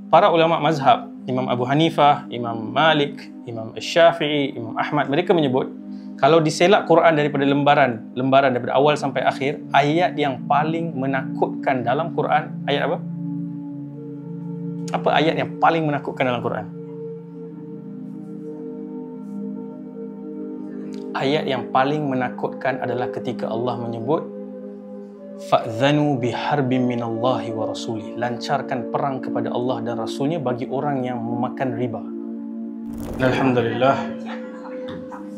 para ulama mazhab, Imam Abu Hanifah, Imam Malik, Imam Syafi'i, Imam Ahmad, mereka menyebut kalau diselak Quran daripada lembaran daripada awal sampai akhir, ayat yang paling menakutkan dalam Quran ayat apa? Apa ayat yang paling menakutkan dalam Quran? Ayat yang paling menakutkan adalah ketika Allah menyebut fa'dhanu biharbin minallahi wa rasulih, lancarkan perang kepada Allah dan Rasulnya bagi orang yang memakan riba.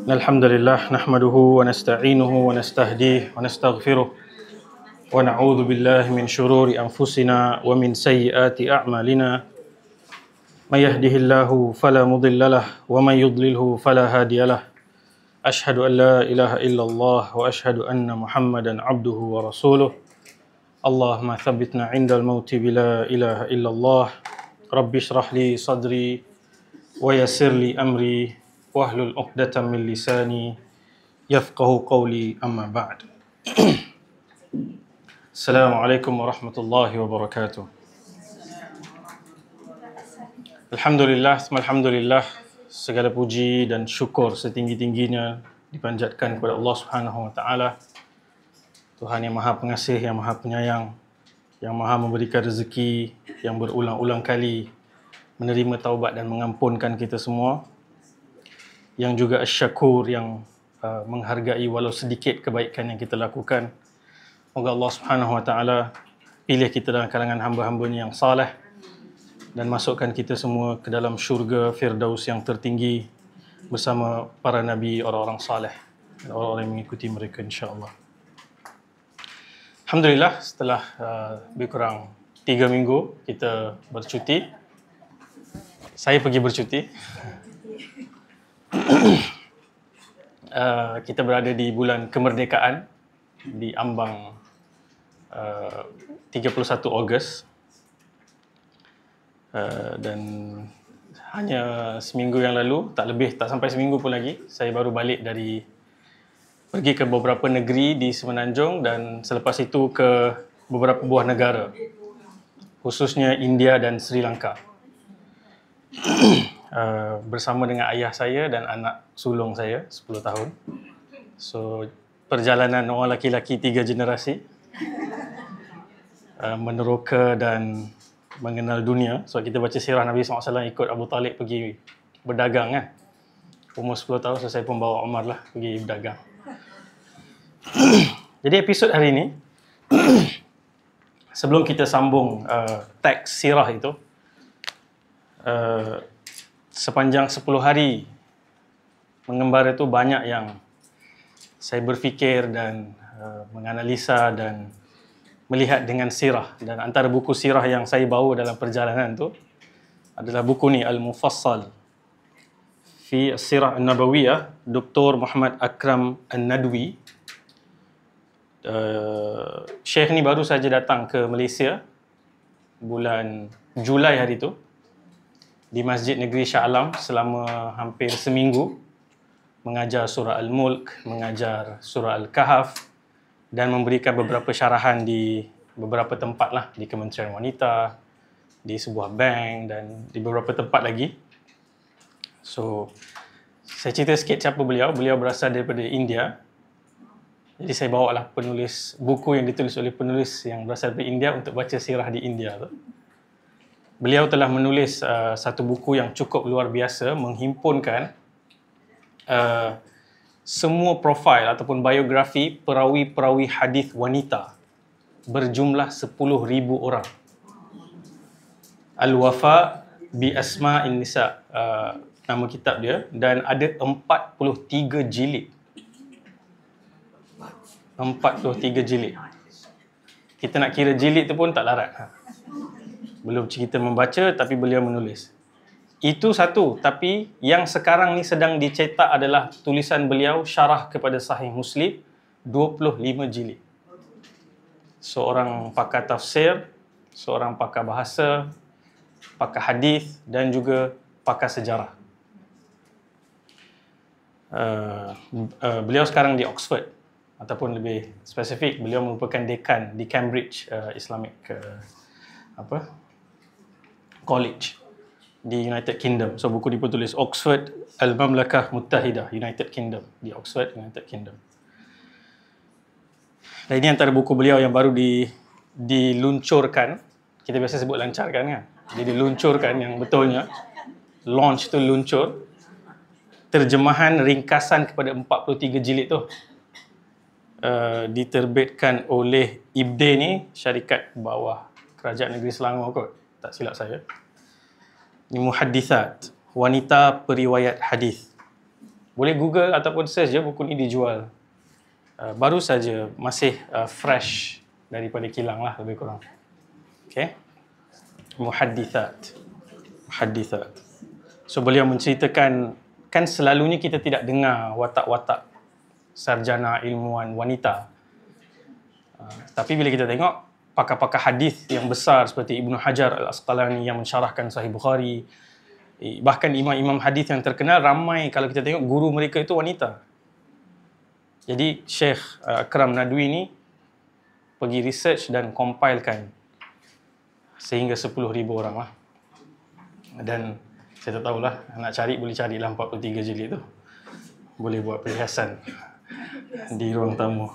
Alhamdulillah nahmaduhu wa nasta'inuhu wa nastahdihi wa nastaghfiruh wa na'udzu billahi min syururi anfusina wa min sayyiati a'malina may yahdihillahu fala mudilla lahu wa may yudlilhu fala hadiyalah. Ashhadu an la ilaha illallah wa ashhadu anna Muhammadan abduhu wa rasuluh. Allahumma thabbitna 'indal mauti bila ilaha illallah. Rabbi shrah li sadri wa yassir li amri wahlul 'uqdatam min lisani yafqahu qawli, amma ba'd. Assalamualaikum warahmatullahi wabarakatuh. Alhamdulillah, segala puji dan syukur setinggi-tingginya dipanjatkan kepada Allah Subhanahu wa taala, Tuhan yang Maha Pengasih, yang Maha Penyayang, yang Maha memberikan rezeki, yang berulang-ulang kali menerima taubat dan mengampunkan kita semua, yang juga Asy-Syakur, yang menghargai walau sedikit kebaikan yang kita lakukan. Moga Allah Subhanahu wa taala pilih kita dalam kalangan hamba-hambanya yang saleh dan masukkan kita semua ke dalam syurga Firdaus yang tertinggi bersama para nabi, orang-orang saleh dan orang-orang yang mengikuti mereka, insya-Allah. Alhamdulillah, setelah lebih kurang 3 minggu kita bercuti. Saya pergi bercuti. Kita berada di bulan kemerdekaan, di ambang 31 Ogos. Dan hanya seminggu yang lalu, tak sampai seminggu pun lagi, saya baru balik pergi ke beberapa negeri di Semenanjung dan selepas itu ke beberapa buah negara, khususnya India dan Sri Lanka. Bersama dengan ayah saya dan anak sulung saya 10 tahun. So, perjalanan orang laki-laki 3 generasi meneroka dan mengenal dunia. So, kita baca sirah Nabi SAW, ikut Abu Talib pergi berdagang kan. Umur 10 tahun, so saya pun bawa Umar lah pergi berdagang. Jadi episod hari ini, sebelum kita sambung teks sirah itu, sepanjang 10 hari mengembara itu banyak yang saya berfikir dan menganalisa dan melihat dengan sirah. Dan antara buku sirah yang saya bawa dalam perjalanan tu adalah buku ni, Al-Mufassal fi Sirah An-Nabawiyah, Dr. Muhammad Akram An-Nadwi. Syekh ni baru saja datang ke Malaysia bulan Julai hari tu di Masjid Negeri Shah Alam selama hampir seminggu, mengajar surah Al-Mulk, mengajar surah Al-Kahf dan memberikan beberapa syarahan di beberapa tempat lah, di Kementerian Wanita, di sebuah bank dan di beberapa tempat lagi. So, saya cerita sikit siapa beliau. Beliau berasal daripada India. Jadi saya bawa lah buku yang ditulis oleh penulis yang berasal dari India untuk baca sirah di India tu. Beliau telah menulis satu buku yang cukup luar biasa, menghimpunkan semua profil ataupun biografi perawi-perawi hadis wanita berjumlah 10,000 orang. Al-Wafa bi Asma'in Nisa, nama kitab dia, dan ada 43 jilid. 43 jilid. Kita nak kira jilid tu pun tak larat. Belum kita membaca, tapi beliau menulis. Itu satu, tapi yang sekarang ni sedang dicetak adalah tulisan beliau syarah kepada Sahih Muslim, 25 jilid. Seorang pakar tafsir, seorang pakar bahasa, pakar hadis dan juga pakar sejarah. Beliau sekarang di Oxford, ataupun lebih spesifik, beliau merupakan dekan di Cambridge Islamic College di United Kingdom. So buku dia pun tulis Oxford Al-Mamlakah Muttahidah, United Kingdom, di Oxford, United Kingdom. Dan ini antara buku beliau yang baru diluncurkan. Kita biasa sebut lancarkan kan. Jadi diluncurkan yang betulnya. Launch tu luncur. Terjemahan ringkasan kepada 43 jilid tu. Diterbitkan oleh IBDE ni, syarikat bawah Kerajaan Negeri Selangor kot. Tak silap saya. Ini Muhaddithat, wanita periwayat hadis. Boleh Google ataupun search je, buku ni dijual. Baru saja, masih fresh daripada kilang lah lebih kurang. Okay. Muhaddithat. So beliau menceritakan, kan selalunya kita tidak dengar watak-watak sarjana ilmuwan wanita. Tapi bila kita tengok pakar-pakar hadis yang besar seperti Ibnu Hajar Al-Asqalani yang mensyarahkan Sahih Bukhari, bahkan imam-imam hadis yang terkenal, ramai kalau kita tengok guru mereka itu wanita. Jadi Syekh Akram Nadwi ni pergi research dan compilekan sehingga 10,000 orang lah. Dan saya tak tahulah, nak cari boleh carilah 43 jilid tu. Boleh buat perhiasan di ruang tamu.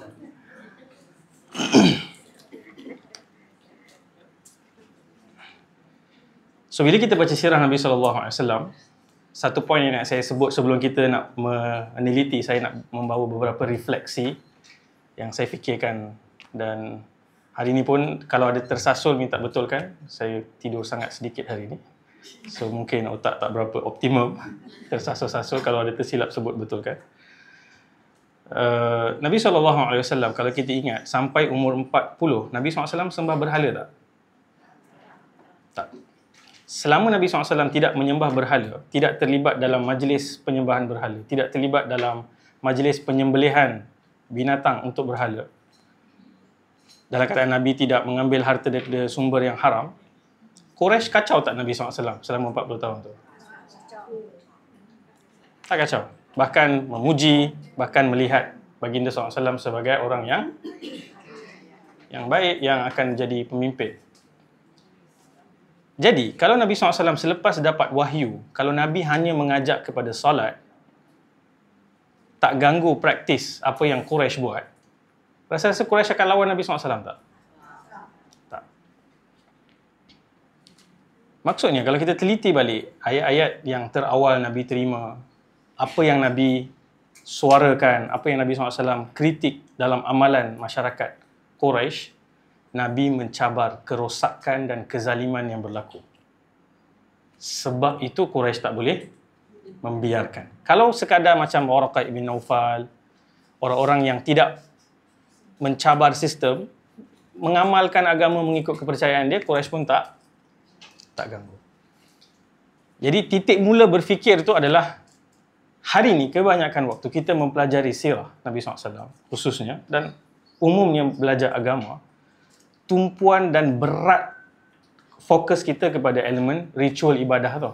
So bila kita baca sirah Nabi SAW, satu poin yang nak saya sebut sebelum kita nak meneliti, saya nak membawa beberapa refleksi yang saya fikirkan. Dan hari ni pun kalau ada tersasul minta betulkan. Saya tidur sangat sedikit hari ni, so mungkin otak tak berapa optimum. Tersasul-sasul, kalau ada tersilap sebut betulkan. Nabi SAW, kalau kita ingat, sampai umur 40, Nabi SAW sembah berhala tak? Tak. Selama Nabi SAW tidak menyembah berhala, tidak terlibat dalam majlis penyembahan berhala, tidak terlibat dalam majlis penyembelihan binatang untuk berhala, dalam keadaan Nabi tidak mengambil harta daripada sumber yang haram, Quraisy kacau tak Nabi SAW selama 40 tahun tu? Tak kacau. Bahkan memuji, bahkan melihat baginda SAW sebagai orang yang baik, yang akan jadi pemimpin. Jadi, kalau Nabi SAW selepas dapat wahyu, kalau Nabi hanya mengajak kepada solat, tak ganggu praktis apa yang Quraisy buat, rasa-rasa Quraisy akan lawan Nabi SAW tak? Tak. Maksudnya, kalau kita teliti balik ayat-ayat yang terawal Nabi terima, apa yang Nabi suarakan, apa yang Nabi SAW kritik dalam amalan masyarakat Quraisy, Nabi mencabar kerosakan dan kezaliman yang berlaku. Sebab itu Quraisy tak boleh membiarkan. Kalau sekadar macam Waraqah ibn Naufal, orang-orang yang tidak mencabar sistem, mengamalkan agama mengikut kepercayaan dia, Quraisy pun tak ganggu. Jadi titik mula berfikir itu adalah hari ni kebanyakan waktu kita mempelajari sirah Nabi SAW khususnya, dan umumnya belajar agama, tumpuan dan berat fokus kita kepada elemen ritual ibadah tu.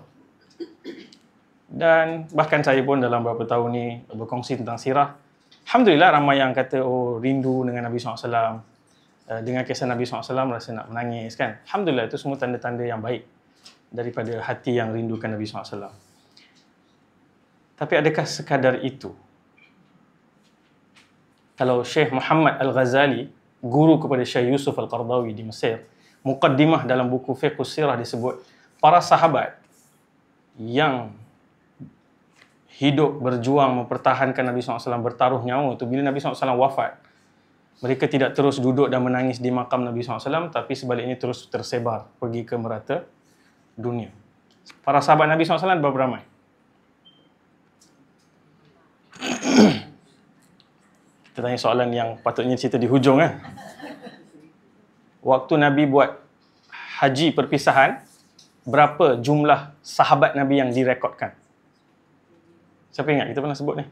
Dan bahkan saya pun dalam beberapa tahun ni berkongsi tentang sirah, alhamdulillah ramai yang kata, oh rindu dengan Nabi SAW, dengan kisah Nabi SAW rasa nak menangis kan. Alhamdulillah, itu semua tanda-tanda yang baik daripada hati yang rindukan Nabi SAW. Tapi adakah sekadar itu? Kalau Syekh Muhammad Al-Ghazali, guru kepada Syekh Yusuf Al-Qardawi di Mesir, muqaddimah dalam buku Fiqh Sirah disebut, para sahabat yang hidup berjuang mempertahankan Nabi SAW, bertaruh nyawa tu, bila Nabi SAW wafat, mereka tidak terus duduk dan menangis di makam Nabi SAW, tapi sebaliknya terus tersebar pergi ke merata dunia. Para sahabat Nabi SAW berapa ramai? Kita tanya soalan yang patutnya cerita di hujung kan. Waktu Nabi buat haji perpisahan, berapa jumlah sahabat Nabi yang direkodkan? Siapa ingat? Kita pernah sebut ni.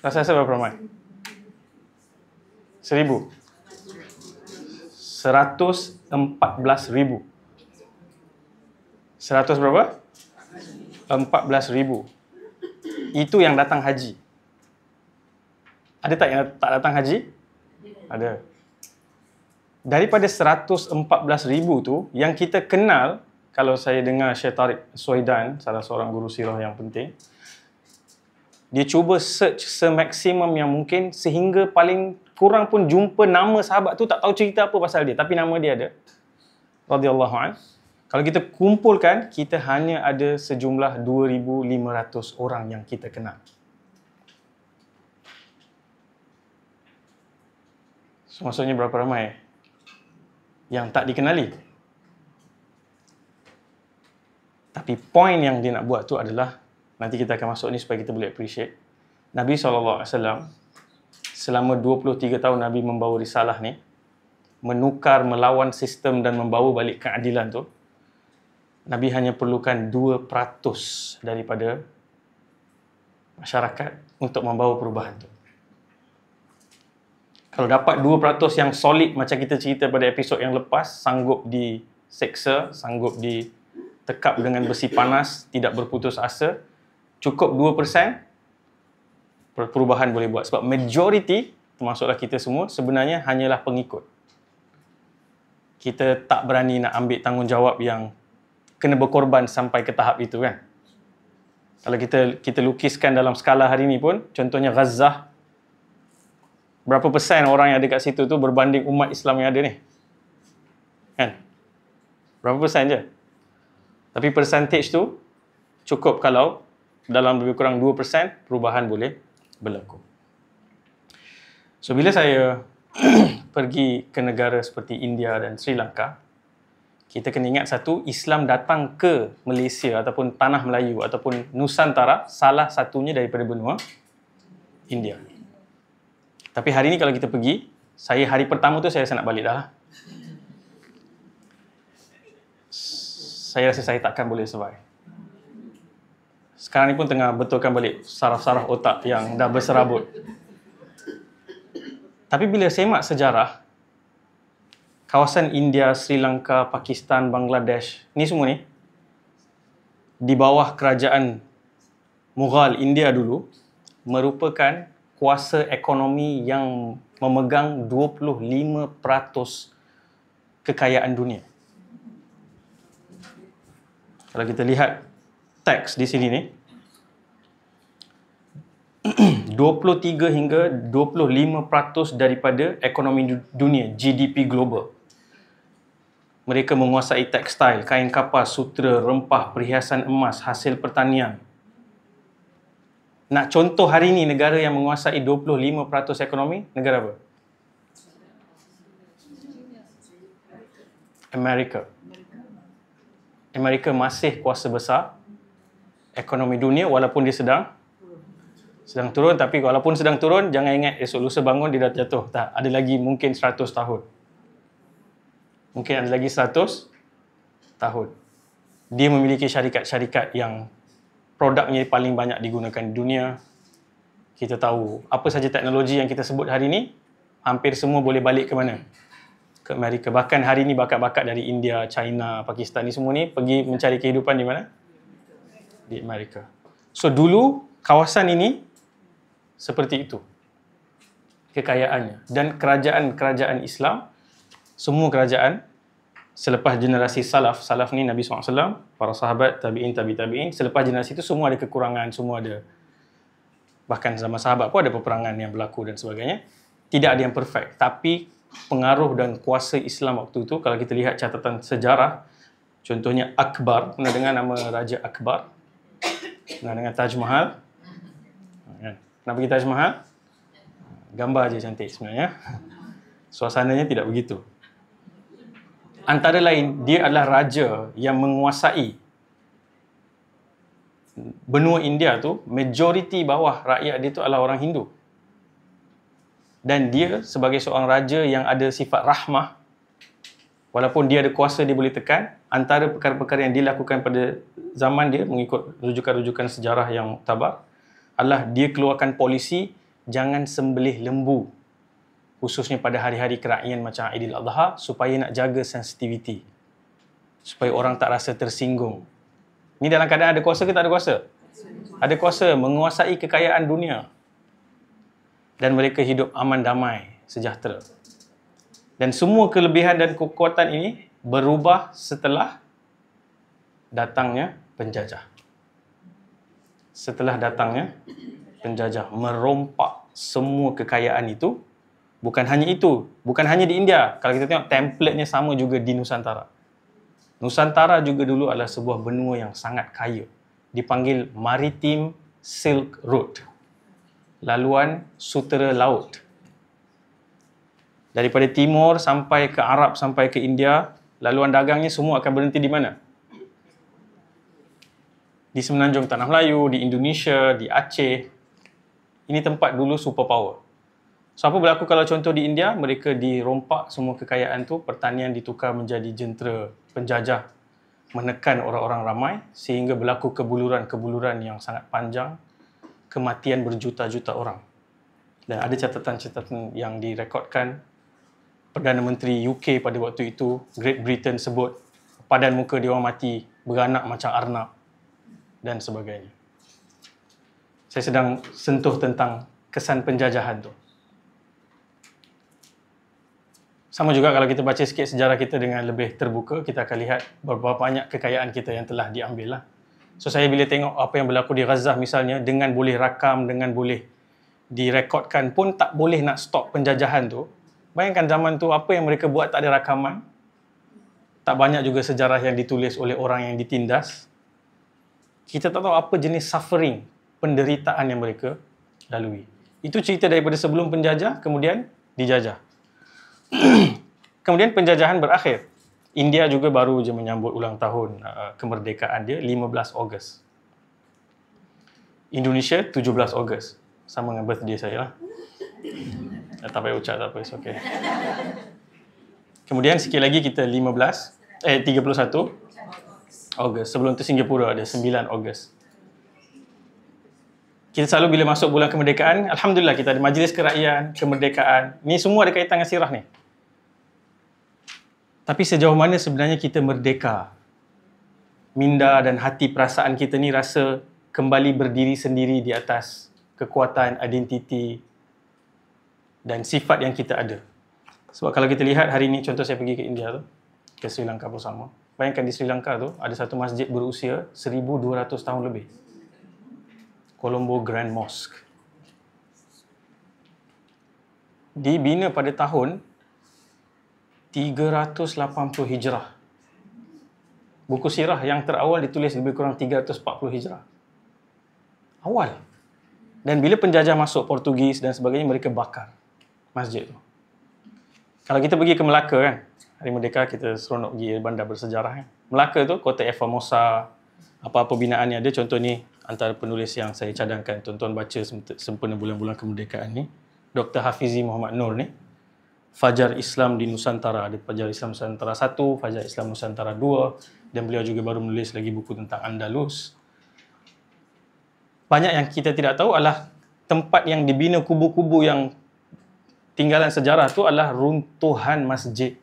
Rasa-rasa berapa ramai? 1,000. 114,000. 100 berapa? 14,000. Itu yang datang haji. Ada tak yang tak datang haji? Ada. daripada 114,000 tu, yang kita kenal, kalau saya dengar Syekh Tariq Suhaidan, salah seorang guru sirah yang penting, dia cuba search semaksimum yang mungkin sehingga paling kurang pun jumpa nama sahabat tu, tak tahu cerita apa pasal dia, tapi nama dia ada. Radhiyallahu anhu. Kalau kita kumpulkan, kita hanya ada sejumlah 2,500 orang yang kita kenal. So, maksudnya berapa ramai yang tak dikenali? Tapi point yang dia nak buat tu adalah, nanti kita akan masuk ni supaya kita boleh appreciate. Nabi SAW, selama 23 tahun Nabi membawa risalah ni, menukar, melawan sistem dan membawa balik keadilan tu, Nabi hanya perlukan 2% daripada masyarakat untuk membawa perubahan tu. Kalau dapat 2% yang solid macam kita cerita pada episod yang lepas, sanggup diseksa, sanggup ditekap dengan besi panas, tidak berputus asa, cukup 2%, perubahan boleh buat. Sebab majority, termasuklah kita semua, sebenarnya hanyalah pengikut. Kita tak berani nak ambil tanggungjawab yang kena berkorban sampai ke tahap itu kan. Kalau kita lukiskan dalam skala hari ni pun, contohnya Gaza, berapa persen orang yang ada kat situ tu berbanding umat Islam yang ada ni? Kan? Berapa persen je? Tapi percentage tu cukup kalau dalam lebih kurang 2% perubahan boleh berlaku. So, bila saya pergi ke negara seperti India dan Sri Lanka, kita kena ingat satu, Islam datang ke Malaysia ataupun Tanah Melayu ataupun Nusantara salah satunya daripada benua India. Tapi hari ni kalau kita pergi, hari pertama tu saya rasa nak balik dah lah. Saya rasa saya takkan boleh survive. Sekarang ni pun tengah betulkan balik saraf-saraf otak yang dah berserabut. Tapi bila semak sejarah, kawasan India, Sri Lanka, Pakistan, Bangladesh, ni semua ni, di bawah kerajaan Mughal India dulu, merupakan kuasa ekonomi yang memegang 25% kekayaan dunia. Kalau kita lihat teks di sini ni, 23 hingga 25% daripada ekonomi dunia, GDP global. Mereka menguasai tekstil, kain kapas, sutera, rempah, perhiasan emas, hasil pertanian. Nak contoh hari ni negara yang menguasai 25% ekonomi, negara apa? Amerika masih kuasa besar ekonomi dunia walaupun dia sedang turun. Tapi walaupun sedang turun, jangan ingat esok lusa bangun dia dah jatuh. Tak, ada lagi mungkin 100 tahun. Mungkin ada lagi 100 tahun. Dia memiliki syarikat-syarikat yang produknya paling banyak digunakan di dunia. Kita tahu apa saja teknologi yang kita sebut hari ni, hampir semua boleh balik ke mana? Ke Amerika. Bahkan hari ni bakat-bakat dari India, China, Pakistan ni semua ni pergi mencari kehidupan di mana? Di Amerika. So dulu kawasan ini seperti itu kekayaannya. Dan kerajaan-kerajaan Islam, semua kerajaan selepas generasi salaf ni Nabi SAW, para sahabat, tabi'in, tabi'in, selepas generasi itu semua ada kekurangan, semua ada, bahkan zaman sahabat pun ada peperangan yang berlaku dan sebagainya. Tidak ada yang perfect, tapi pengaruh dan kuasa Islam waktu itu, kalau kita lihat catatan sejarah, contohnya Akbar, pernah dengar nama Raja Akbar? Pernah dengar Taj Mahal? Kenapa pergi Taj Mahal? Gambar je cantik sebenarnya. Suasananya tidak begitu. Antara lain, dia adalah raja yang menguasai benua India tu, majoriti bawah rakyat dia tu adalah orang Hindu. Dan dia sebagai seorang raja yang ada sifat rahmah, walaupun dia ada kuasa, dia boleh tekan. Antara perkara-perkara yang dilakukan pada zaman dia, mengikut rujukan-rujukan sejarah yang muktabar, adalah dia keluarkan polisi jangan sembelih lembu, khususnya pada hari-hari kera'ian macam Aidil Adha, supaya nak jaga sensitivity, supaya orang tak rasa tersinggung. Ni dalam keadaan ada kuasa ke tak ada kuasa? Ada kuasa, menguasai kekayaan dunia. Dan mereka hidup aman damai, sejahtera. Dan semua kelebihan dan kekuatan ini berubah setelah datangnya penjajah. Setelah datangnya penjajah merompak semua kekayaan itu. Bukan hanya itu, bukan hanya di India. Kalau kita tengok template-nya sama juga di Nusantara. Nusantara juga dulu adalah sebuah benua yang sangat kaya. Dipanggil Maritime Silk Road. Laluan sutera laut. Daripada timur sampai ke Arab, sampai ke India, laluan dagangnya semua akan berhenti di mana? Di Semenanjung Tanah Melayu, di Indonesia, di Aceh. Ini tempat dulu superpower. So, apa berlaku kalau contoh di India, mereka dirompak semua kekayaan tu, pertanian ditukar menjadi jentera penjajah, menekan orang-orang ramai, sehingga berlaku kebuluran-kebuluran yang sangat panjang, kematian berjuta-juta orang. Dan ada catatan-catatan yang direkodkan, Perdana Menteri UK pada waktu itu, Great Britain sebut, padan muka dia orang mati, beranak macam arnab, dan sebagainya. Saya sedang sentuh tentang kesan penjajahan tu. Sama juga kalau kita baca sikit sejarah kita dengan lebih terbuka, kita akan lihat berapa banyak kekayaan kita yang telah diambil lah. So, saya bila tengok apa yang berlaku di Gaza misalnya, dengan boleh rakam, dengan boleh direkodkan pun tak boleh nak stop penjajahan tu. Bayangkan zaman tu apa yang mereka buat tak ada rakaman. Tak banyak juga sejarah yang ditulis oleh orang yang ditindas. Kita tak tahu apa jenis suffering, penderitaan yang mereka lalui. Itu cerita daripada sebelum penjajah, kemudian dijajah. Kemudian penjajahan berakhir. India juga baru je menyambut ulang tahun kemerdekaan dia 15 Ogos. Indonesia 17 Ogos. Sama dengan birthday saya lah. Tak payah ucap, tak apa, it's okay. Kemudian sikit lagi kita 31 Ogos. Sebelum tu Singapura ada 9 Ogos. Kita selalu bila masuk bulan kemerdekaan, Alhamdulillah kita ada majlis kerajaan, kemerdekaan. Ni semua ada kaitan dengan sirah ni. Tapi sejauh mana sebenarnya kita merdeka? Minda dan hati perasaan kita ni rasa kembali berdiri sendiri di atas kekuatan, identiti dan sifat yang kita ada. Sebab kalau kita lihat hari ni, contoh saya pergi ke India tu, ke Sri Lanka pun sama. Bayangkan di Sri Lanka tu, ada satu masjid berusia 1,200 tahun lebih. Colombo Grand Mosque. Dibina pada tahun 380 Hijrah. Buku sirah yang terawal ditulis lebih kurang 340 Hijrah. Awal. Dan bila penjajah masuk Portugis dan sebagainya, mereka bakar masjid tu. Kalau kita pergi ke Melaka kan, Hari Merdeka kita seronok pergi bandar bersejarah kan. Melaka tu, Kota Formosa, apa-apa binaan yang ada, contoh ni antara penulis yang saya cadangkan tuan-tuan baca sempena bulan-bulan kemerdekaan ni, Dr. Hafizi Muhammad Nur ni, Fajar Islam di Nusantara, ada Fajar Islam Nusantara 1, Fajar Islam Nusantara 2, dan beliau juga baru menulis lagi buku tentang Andalus. Banyak yang kita tidak tahu adalah tempat yang dibina kubu-kubu yang tinggalan sejarah tu adalah runtuhan masjid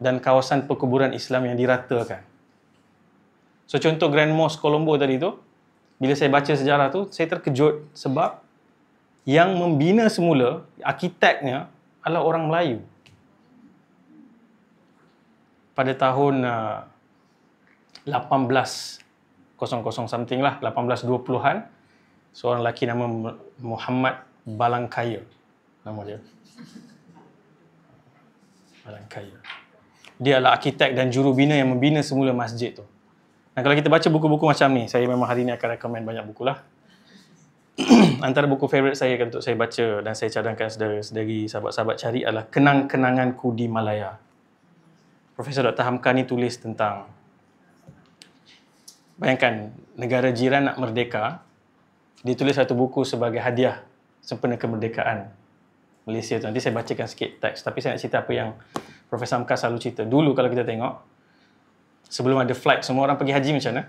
dan kawasan perkuburan Islam yang diratakan. So contoh Grand Mosque Colombo tadi tu, bila saya baca sejarah tu, saya terkejut sebab yang membina semula, arkiteknya adalah orang Melayu. Pada tahun 1800 something lah, 1820-an, seorang lelaki nama Muhammad Balangkaya, nama dia. Balangkaya. Dia adalah arkitek dan jurubina yang membina semula masjid tu. Dan kalau kita baca buku-buku macam ni, saya memang hari ni akan recommend banyak buku lah. Antara buku favourite saya untuk saya baca dan saya cadangkan saudara-saudari, sahabat-sahabat cari adalah Kenang-kenanganku di Malaya. Profesor Dr. Hamka ni tulis tentang, bayangkan negara jiran nak merdeka, dia tulis satu buku sebagai hadiah sempena kemerdekaan Malaysia tu. Nanti saya bacakan sikit teks, tapi saya nak cerita apa yang Profesor Hamka selalu cerita. Dulu kalau kita tengok, sebelum ada flight, semua orang pergi haji macam mana?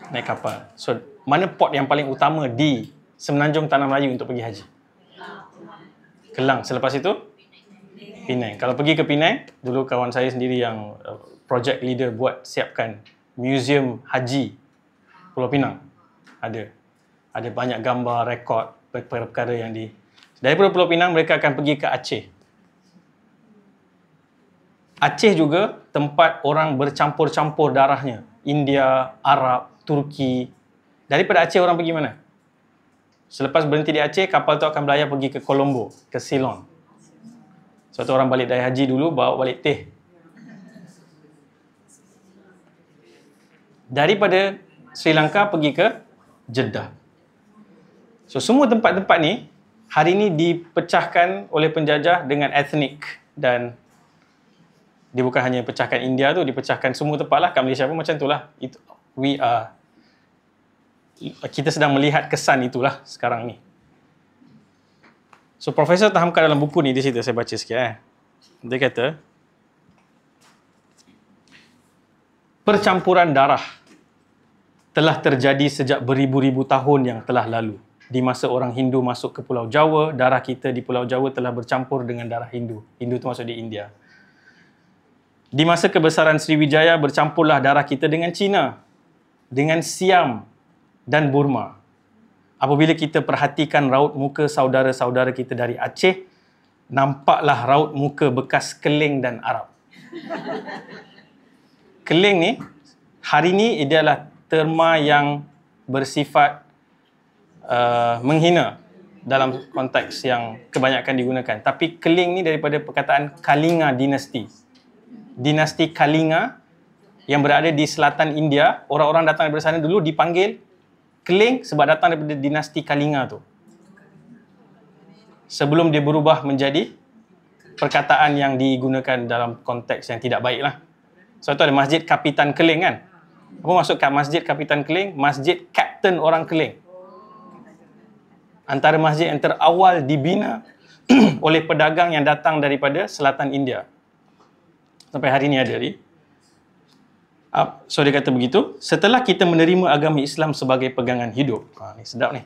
Naik kapal. So, mana port yang paling utama di Semenanjung Tanah Melayu untuk pergi haji? Kelang. Selepas itu? Penang. Kalau pergi ke Penang, dulu kawan saya sendiri yang project leader buat siapkan museum haji Pulau Pinang. Ada banyak gambar, rekod, perkara-perkara yang daripada Pulau Pinang mereka akan pergi ke Aceh. Aceh juga tempat orang bercampur-campur darahnya. India, Arab, Turki. Daripada Aceh orang pergi mana? Selepas berhenti di Aceh, kapal tu akan berlayar pergi ke Colombo, ke Ceylon. Suatu orang balik dari haji dulu, bawa balik teh. Daripada Sri Lanka pergi ke Jeddah. So, semua tempat-tempat ni, hari ni dipecahkan oleh penjajah dengan etnik. Dan dia bukan hanya pecahkan India tu, dipecahkan semua tempat lah. Kat Malaysia pun macam tu lah. Kita sedang melihat kesan itulah sekarang ni. So, Profesor Tahamka dalam buku ni, dia cerita, saya baca sikit. Dia kata, percampuran darah telah terjadi sejak beribu-ribu tahun yang telah lalu. Di masa orang Hindu masuk ke Pulau Jawa, darah kita di Pulau Jawa telah bercampur dengan darah Hindu. Hindu itu masuk di India. Di masa kebesaran Sriwijaya, bercampurlah darah kita dengan Cina, dengan Siam dan Burma. Apabila kita perhatikan raut muka saudara-saudara kita dari Aceh, nampaklah raut muka bekas Keling dan Arab. Keling ni, hari ni dia adalah terma yang bersifat menghina dalam konteks yang kebanyakan digunakan. Tapi Keling ni daripada perkataan Kalinga dinasti. Dinasti Kalinga yang berada di selatan India, orang-orang datang daripada sana dulu dipanggil Keling sebab datang daripada dinasti Kalinga tu. Sebelum dia berubah menjadi perkataan yang digunakan dalam konteks yang tidak baik lah. So, tu ada Masjid Kapitan Keling kan? Apa maksud Masjid Kapitan Keling? Masjid Kapten orang Keling. Antara masjid yang terawal dibina oleh pedagang yang datang daripada selatan India. Sampai hari ini ada ni. So dia kata begitu, setelah kita menerima agama Islam sebagai pegangan hidup. Ni sedap ni.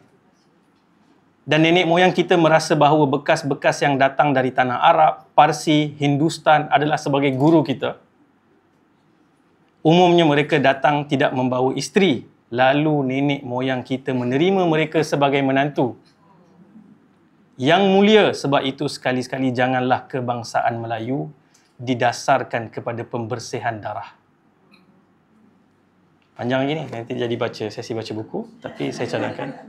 Dan nenek moyang kita merasa bahawa bekas-bekas yang datang dari tanah Arab, Parsi, Hindustan adalah sebagai guru kita. Umumnya mereka datang tidak membawa isteri. Lalu nenek moyang kita menerima mereka sebagai menantu. Yang mulia, sebab itu sekali-sekali janganlah kebangsaan Melayu didasarkan kepada pembersihan darah. Panjang lagi ni, nanti jadi baca, sesi baca buku. Tapi saya cadangkan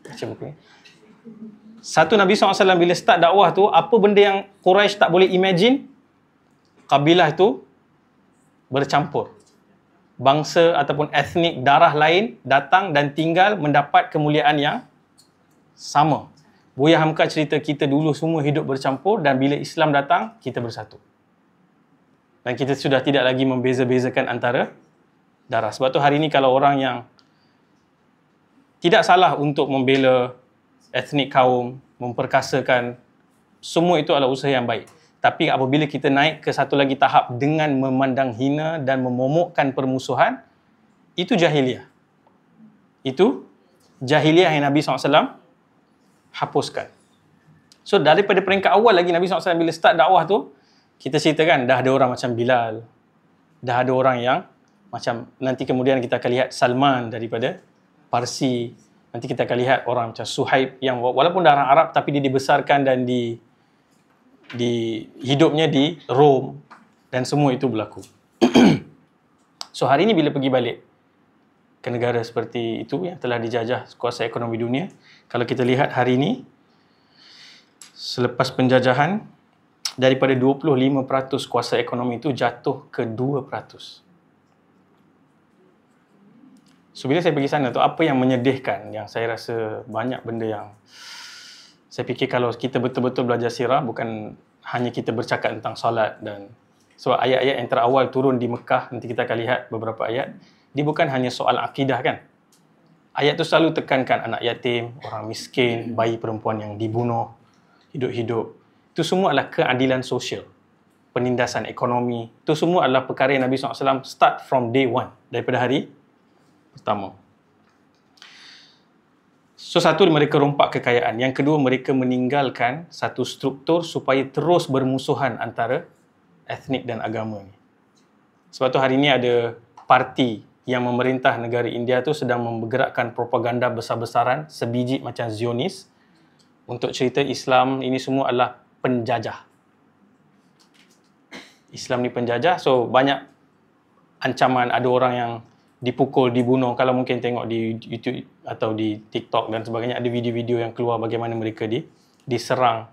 baca buku ni. Satu, Nabi SAW bila start dakwah tu, apa benda yang Quraisy tak boleh imagine? Kabilah itu bercampur. Bangsa ataupun etnik darah lain datang dan tinggal mendapat kemuliaan yang sama. Buya Hamka cerita kita dulu semua hidup bercampur dan bila Islam datang, kita bersatu. Dan kita sudah tidak lagi membeza-bezakan antara darah. Sebab tu hari ini kalau orang yang tidak salah untuk membela etnik kaum, memperkasakan, semua itu adalah usaha yang baik. Tapi apabila kita naik ke satu lagi tahap dengan memandang hina dan memomokkan permusuhan, itu jahiliah. Itu jahiliah yang Nabi SAW hapuskan. So daripada peringkat awal lagi Nabi SAW bila start dakwah tu, kita ceritakan dah ada orang macam Bilal, dah ada orang yang macam nanti kemudian kita akan lihat Salman daripada Parsi. Nanti kita akan lihat orang macam Suhaib yang walaupun darah Arab tapi dia dibesarkan dan di hidupnya di Rom dan semua itu berlaku. So hari ini bila pergi balik ke negara seperti itu yang telah dijajah kuasa ekonomi dunia, kalau kita lihat hari ini selepas penjajahan daripada 25% kuasa ekonomi itu jatuh ke 2%. So, bila saya pergi sana tu, apa yang menyedihkan, yang saya rasa banyak benda yang saya fikir kalau kita betul-betul belajar sirah, bukan hanya kita bercakap tentang solat dan sebab ayat-ayat yang terawal turun di Mekah, nanti kita akan lihat beberapa ayat, dia bukan hanya soal akidah kan. Ayat tu selalu tekankan anak yatim, orang miskin, bayi perempuan yang dibunuh, hidup-hidup. Itu semua adalah keadilan sosial, penindasan ekonomi. Itu semua adalah perkara yang Nabi SAW start from day one, daripada hari pertama. So, satu, mereka rompak kekayaan. Yang kedua, mereka meninggalkan satu struktur supaya terus bermusuhan antara etnik dan agama ni. Sebab tu hari ni ada parti yang memerintah negara India tu sedang menggerakkan propaganda besar-besaran sebiji macam Zionis untuk cerita Islam ini semua adalah penjajah. Islam ni penjajah. So banyak ancaman, ada orang yang dipukul, dibunuh. Kalau mungkin tengok di YouTube atau di TikTok dan sebagainya, ada video-video yang keluar bagaimana mereka diserang.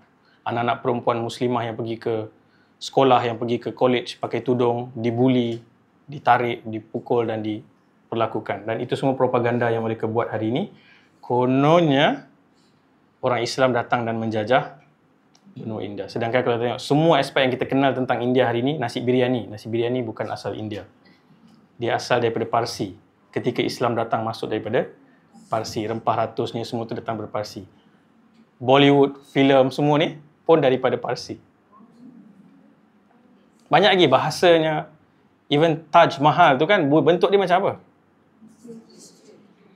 Anak-anak perempuan muslimah yang pergi ke sekolah, yang pergi ke college pakai tudung, dibuli, ditarik, dipukul dan diperlakukan. Dan itu semua propaganda yang mereka buat hari ini. Kononnya orang Islam datang dan menjajah benua India. Sedangkan kalau tengok semua aspek yang kita kenal tentang India hari ini, nasi biryani. Nasi biryani bukan asal India. Dia asal daripada Parsi. Ketika Islam datang masuk daripada Parsi. Rempah ratusnya semua tu datang dari Parsi. Bollywood, filem semua ni pun daripada Parsi. Banyak lagi bahasanya. Even Taj Mahal tu kan bentuk dia macam apa?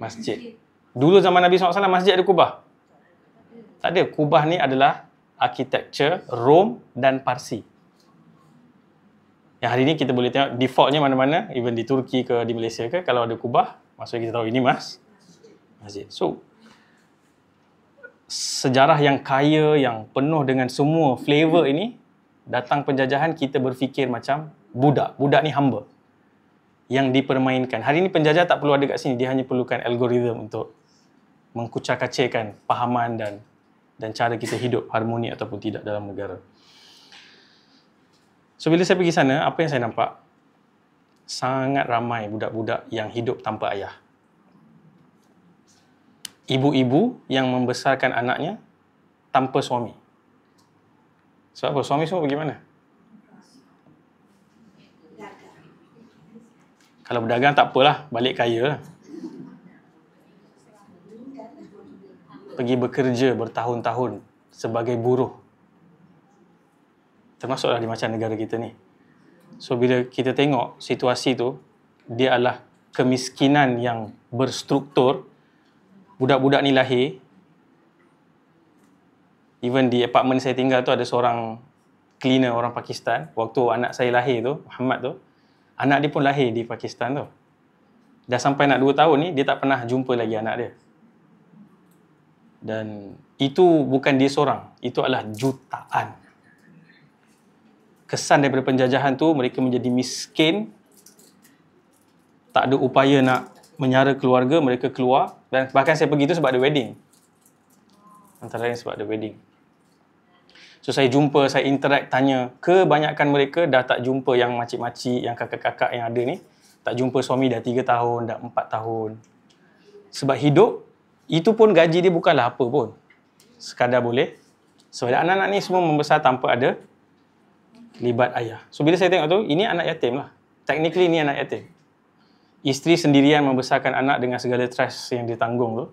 Masjid. Dulu zaman Nabi SAW masjid ada kubah? Tak ada. Kubah ni adalah architecture Rom dan Parsi. Yang hari ni kita boleh tengok defaultnya mana-mana, even di Turki ke di Malaysia ke, kalau ada kubah, maksudnya kita tahu ini masjid. So, sejarah yang kaya, yang penuh dengan semua flavor ini, datang penjajahan kita berfikir macam budak. Budak ni hamba yang dipermainkan. Hari ini penjajah tak perlu ada kat sini, dia hanya perlukan algoritma untuk mengkucak-kacirkan pahaman dan cara kita hidup harmoni ataupun tidak dalam negara. So bila saya pergi sana, apa yang saya nampak? Sangat ramai budak-budak yang hidup tanpa ayah. Ibu-ibu yang membesarkan anaknya tanpa suami. Sebab apa? Suami semua pergi mana? Kalau berdagang tak apalah, balik kaya lah. Pergi bekerja bertahun-tahun sebagai buruh. Termasuklah di macam negara kita ni. So bila kita tengok situasi tu, dia adalah kemiskinan yang berstruktur. Budak-budak ni lahir. Even di apartment saya tinggal tu ada seorang cleaner orang Pakistan. Waktu anak saya lahir tu, Muhammad tu, anak dia pun lahir di Pakistan tu. Dah sampai nak 2 tahun ni, dia tak pernah jumpa lagi anak dia. Dan itu bukan dia seorang. Itu adalah jutaan. Kesan daripada penjajahan tu, mereka menjadi miskin. Tak ada upaya nak menyara keluarga, mereka keluar. Dan bahkan saya pergi tu sebab ada wedding. Antara lain sebab ada wedding. So saya jumpa, saya interact, tanya. Kebanyakan mereka dah tak jumpa yang makcik-makcik, yang kakak-kakak yang ada ni. Tak jumpa suami dah 3 tahun, dah 4 tahun. Sebab hidup, itu pun gaji dia bukanlah apa pun. Sekadar boleh. Sebab anak-anak ni semua membesar tanpa ada libat ayah. So bila saya tengok tu, ini anak yatim lah. Technically ini anak yatim. Isteri sendirian membesarkan anak dengan segala trust yang dia tanggung tu.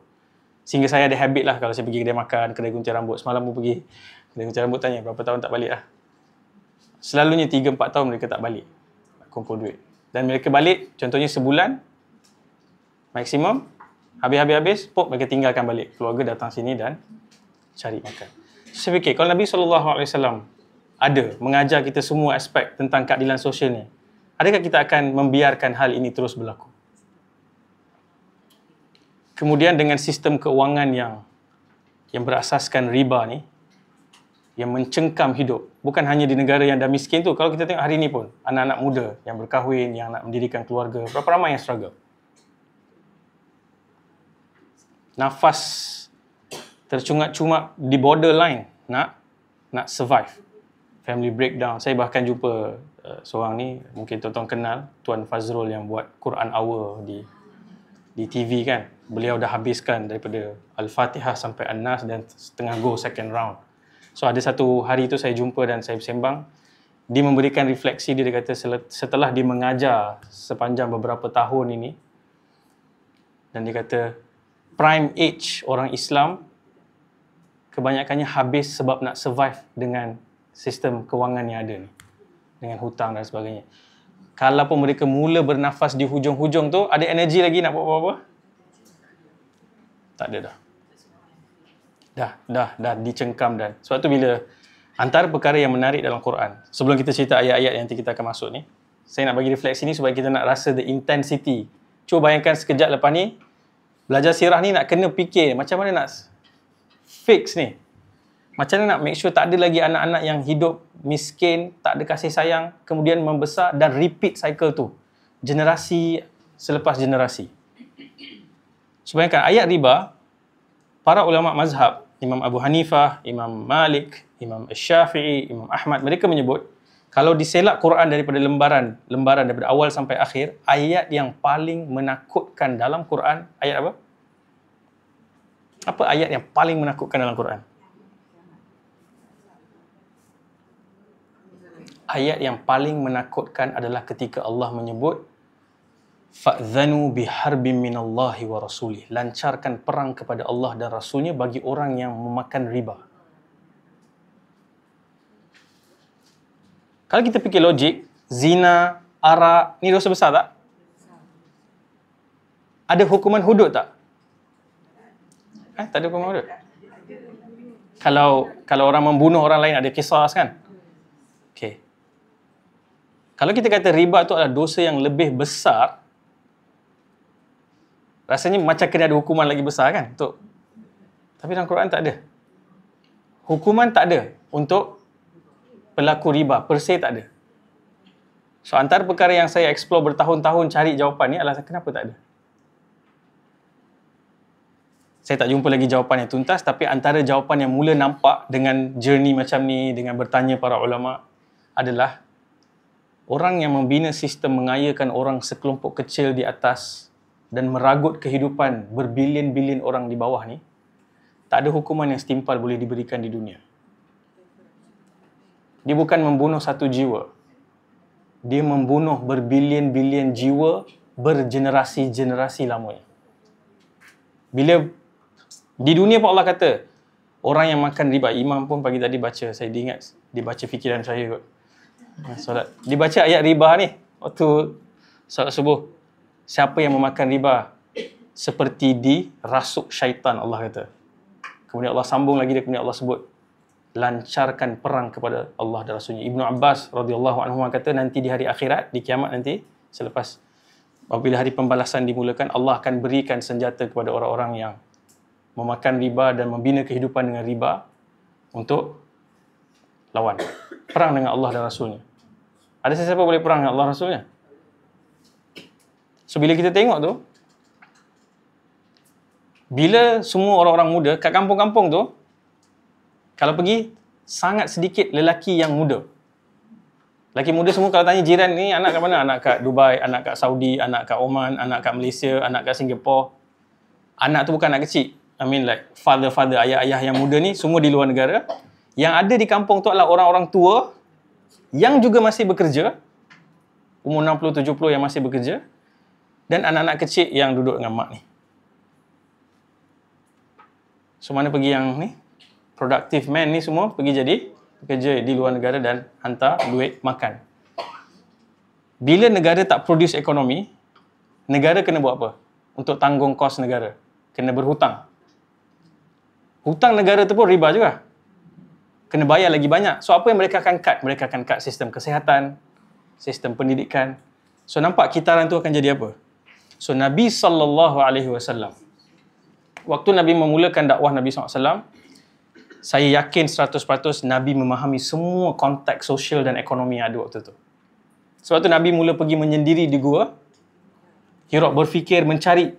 Sehingga saya ada habit lah kalau saya pergi kedai makan, kedai gunting rambut. Semalam pun pergi kedai gunting rambut, tanya berapa tahun tak balik lah. Selalunya 3-4 tahun mereka tak balik. Kumpul duit. Dan mereka balik, contohnya sebulan, maksimum, habis-habis, mereka tinggalkan balik. Keluarga datang sini dan cari makan. So, saya fikir, kalau Nabi SAW ada mengajar kita semua aspek tentang keadilan sosial ni, adakah kita akan membiarkan hal ini terus berlaku? Kemudian dengan sistem keuangan yang berasaskan riba ni, yang mencengkam hidup, bukan hanya di negara yang dah miskin tu, kalau kita tengok hari ni pun, anak-anak muda yang berkahwin, yang nak mendirikan keluarga, berapa ramai yang struggle? Nafas tercungap-cungap di borderline nak survive. Family breakdown. Saya bahkan jumpa seorang ni, mungkin tuan-tuan kenal, Tuan Fazrul yang buat Quran Hour di TV kan. Beliau dah habiskan daripada Al-Fatihah sampai An-Nas dan setengah go second round. So ada satu hari tu saya jumpa dan saya bersembang. Dia memberikan refleksi, dia kata setelah dia mengajar sepanjang beberapa tahun ini, dan dia kata prime age orang Islam kebanyakannya habis sebab nak survive dengan sistem kewangan yang ada ni, dengan hutang dan sebagainya. Kalau pun mereka mula bernafas di hujung-hujung tu, ada energi lagi nak buat apa-apa? Tak ada dah. Dah dicengkam. Dan sebab tu bila antara perkara yang menarik dalam Quran, sebelum kita cerita ayat-ayat yang nanti kita akan masuk ni, saya nak bagi refleksi ni supaya kita nak rasa the intensity. Cuba bayangkan sekejap lepas ni, belajar sirah ni nak kena fikir macam mana nak fix ni. Macam mana nak make sure tak ada lagi anak-anak yang hidup miskin, tak ada kasih sayang, kemudian membesar dan repeat cycle tu. Generasi selepas generasi. Sebenarnya ayat riba, para ulama mazhab, Imam Abu Hanifah, Imam Malik, Imam Syafi'i, Imam Ahmad, mereka menyebut, kalau diselak Quran daripada lembaran daripada awal sampai akhir, ayat yang paling menakutkan dalam Quran, ayat apa? Apa ayat yang paling menakutkan dalam Quran? Ayat yang paling menakutkan adalah ketika Allah menyebut fa'dhanu biharbin minallahi wa rasulih. Lancarkan perang kepada Allah dan Rasulnya bagi orang yang memakan riba. Kalau kita fikir logik, zina, arak, ni dosa besar tak? Ada hukuman hudud tak? Tak ada hukuman hudud. Kalau orang membunuh orang lain ada qisas kan? Okey. Kalau kita kata riba tu adalah dosa yang lebih besar, rasanya macam kena ada hukuman lagi besar kan? Tapi dalam Quran tak ada. Hukuman tak ada untuk pelaku riba, per se tak ada. So antara perkara yang saya explore bertahun-tahun cari jawapan ni adalah kenapa tak ada. Saya tak jumpa lagi jawapan yang tuntas, tapi antara jawapan yang mula nampak dengan journey macam ni, dengan bertanya para ulama, adalah orang yang membina sistem mengayakan orang sekelompok kecil di atas dan meragut kehidupan berbilion-bilion orang di bawah ni, tak ada hukuman yang setimpal boleh diberikan di dunia. Dia bukan membunuh satu jiwa. Dia membunuh berbilion-bilion jiwa bergenerasi-generasi lamanya. Bila di dunia pun Allah kata, orang yang makan riba, Imam pun pagi tadi baca, saya diingat, dia baca fikiran saya kot. Solat. Dibaca ayat riba ni waktu solat subuh. Siapa yang memakan riba seperti dirasuk syaitan, Allah kata. Kemudian Allah sambung lagi dia, kemudian Allah sebut lancarkan perang kepada Allah dan Rasulnya. Ibnu Abbas radhiyallahu anhu kata nanti di hari akhirat, di kiamat nanti, selepas apabila hari pembalasan dimulakan, Allah akan berikan senjata kepada orang-orang yang memakan riba dan membina kehidupan dengan riba untuk lawan. Perang dengan Allah dan Rasulnya. Ada sesiapa boleh perang dengan Allah Rasulnya? So, bila kita tengok tu, bila semua orang-orang muda kat kampung-kampung tu, kalau pergi, sangat sedikit lelaki yang muda. Lelaki muda semua kalau tanya jiran ni, anak kat mana? Anak kat Dubai, anak kat Saudi, anak kat Oman, anak kat Malaysia, anak kat Singapore. Anak tu bukan anak kecil. I mean like father, ayah-ayah yang muda ni, semua di luar negara. Yang ada di kampung tu adalah orang-orang tua yang juga masih bekerja, umur 60-70 yang masih bekerja, dan anak-anak kecil yang duduk dengan mak ni. So, mana pergi yang ni? Productive man ni semua pergi jadi bekerja di luar negara dan hantar duit makan. Bila negara tak produce ekonomi, negara kena buat apa? Untuk tanggung kos negara. Kena berhutang. Hutang negara tu pun riba juga. Kena bayar lagi banyak. So, apa yang mereka akan cut? Mereka akan cut sistem kesihatan, sistem pendidikan. So, nampak kitaran tu akan jadi apa? So, Nabi SAW, waktu Nabi memulakan dakwah Nabi SAW, saya yakin 100% Nabi memahami semua konteks sosial dan ekonomi yang ada waktu tu. Sebab tu Nabi mula pergi menyendiri di gua, Hira, berfikir, mencari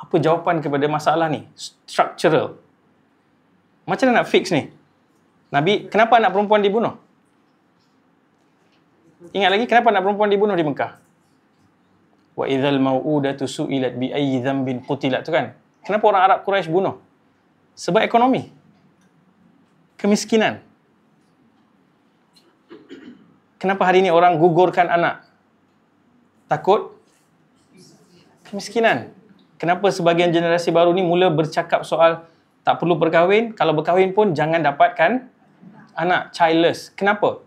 apa jawapan kepada masalah ni. Structural. Macam mana nak fix ni? Nabi, kenapa anak perempuan dibunuh? Ingat lagi, kenapa anak perempuan dibunuh di Mekah? Wa idzal mau'udatu su'ilat bi ayyi dhanbin qutilat tu kan? Kenapa orang Arab Quraisy bunuh? Sebab ekonomi. Kemiskinan. Kenapa hari ini orang gugurkan anak? Takut kemiskinan. Kenapa sebahagian generasi baru ni mula bercakap soal tak perlu berkahwin, kalau berkahwin pun jangan dapatkan anak, childless. Kenapa?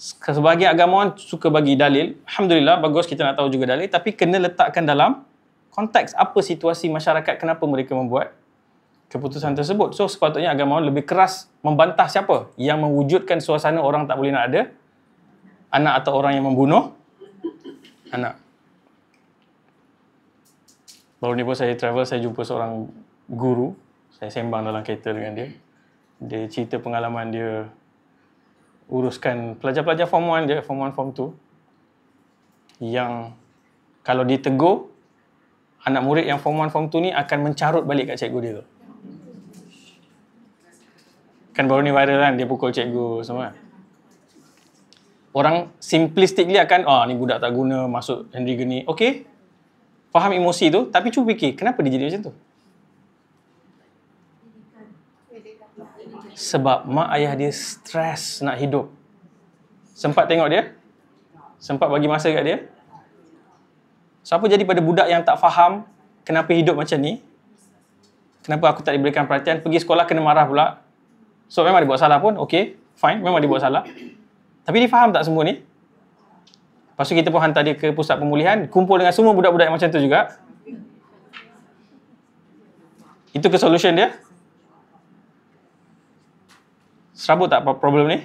Sebahagian agamawan suka bagi dalil. Alhamdulillah, bagus kita nak tahu juga dalil. Tapi kena letakkan dalam konteks apa situasi masyarakat, kenapa mereka membuat keputusan tersebut. So, sepatutnya agamawan lebih keras membantah siapa yang mewujudkan suasana orang tak boleh nak ada anak atau orang yang membunuh anak. Baru ni pun saya travel, saya jumpa seorang guru. Saya sembang dalam kereta dengan dia. Dia cerita pengalaman dia uruskan pelajar-pelajar Form 1 je, Form 1, Form 2, yang kalau ditegur, anak murid yang Form 1, Form 2 ni akan mencarut balik kat cikgu dia tu. Kan baru ni viral kan, dia pukul cikgu semua. Orang simplistically akan, ni budak tak guna, masuk Henry gini. Okay, faham emosi tu, tapi cuba fikir, kenapa dia jadi macam tu? Sebab mak ayah dia stres nak hidup. Sempat tengok dia? Sempat bagi masa kat dia? So, apa jadi pada budak yang tak faham kenapa hidup macam ni? Kenapa aku tak diberikan perhatian? Pergi sekolah kena marah pula. So, memang dia buat salah pun. Okay, fine. Memang dia buat salah. Tapi dia faham tak semua ni? Lepas tu kita pun hantar dia ke pusat pemulihan, kumpul dengan semua budak-budak yang macam tu juga. Itu ke solution dia? Serabut tak problem ni?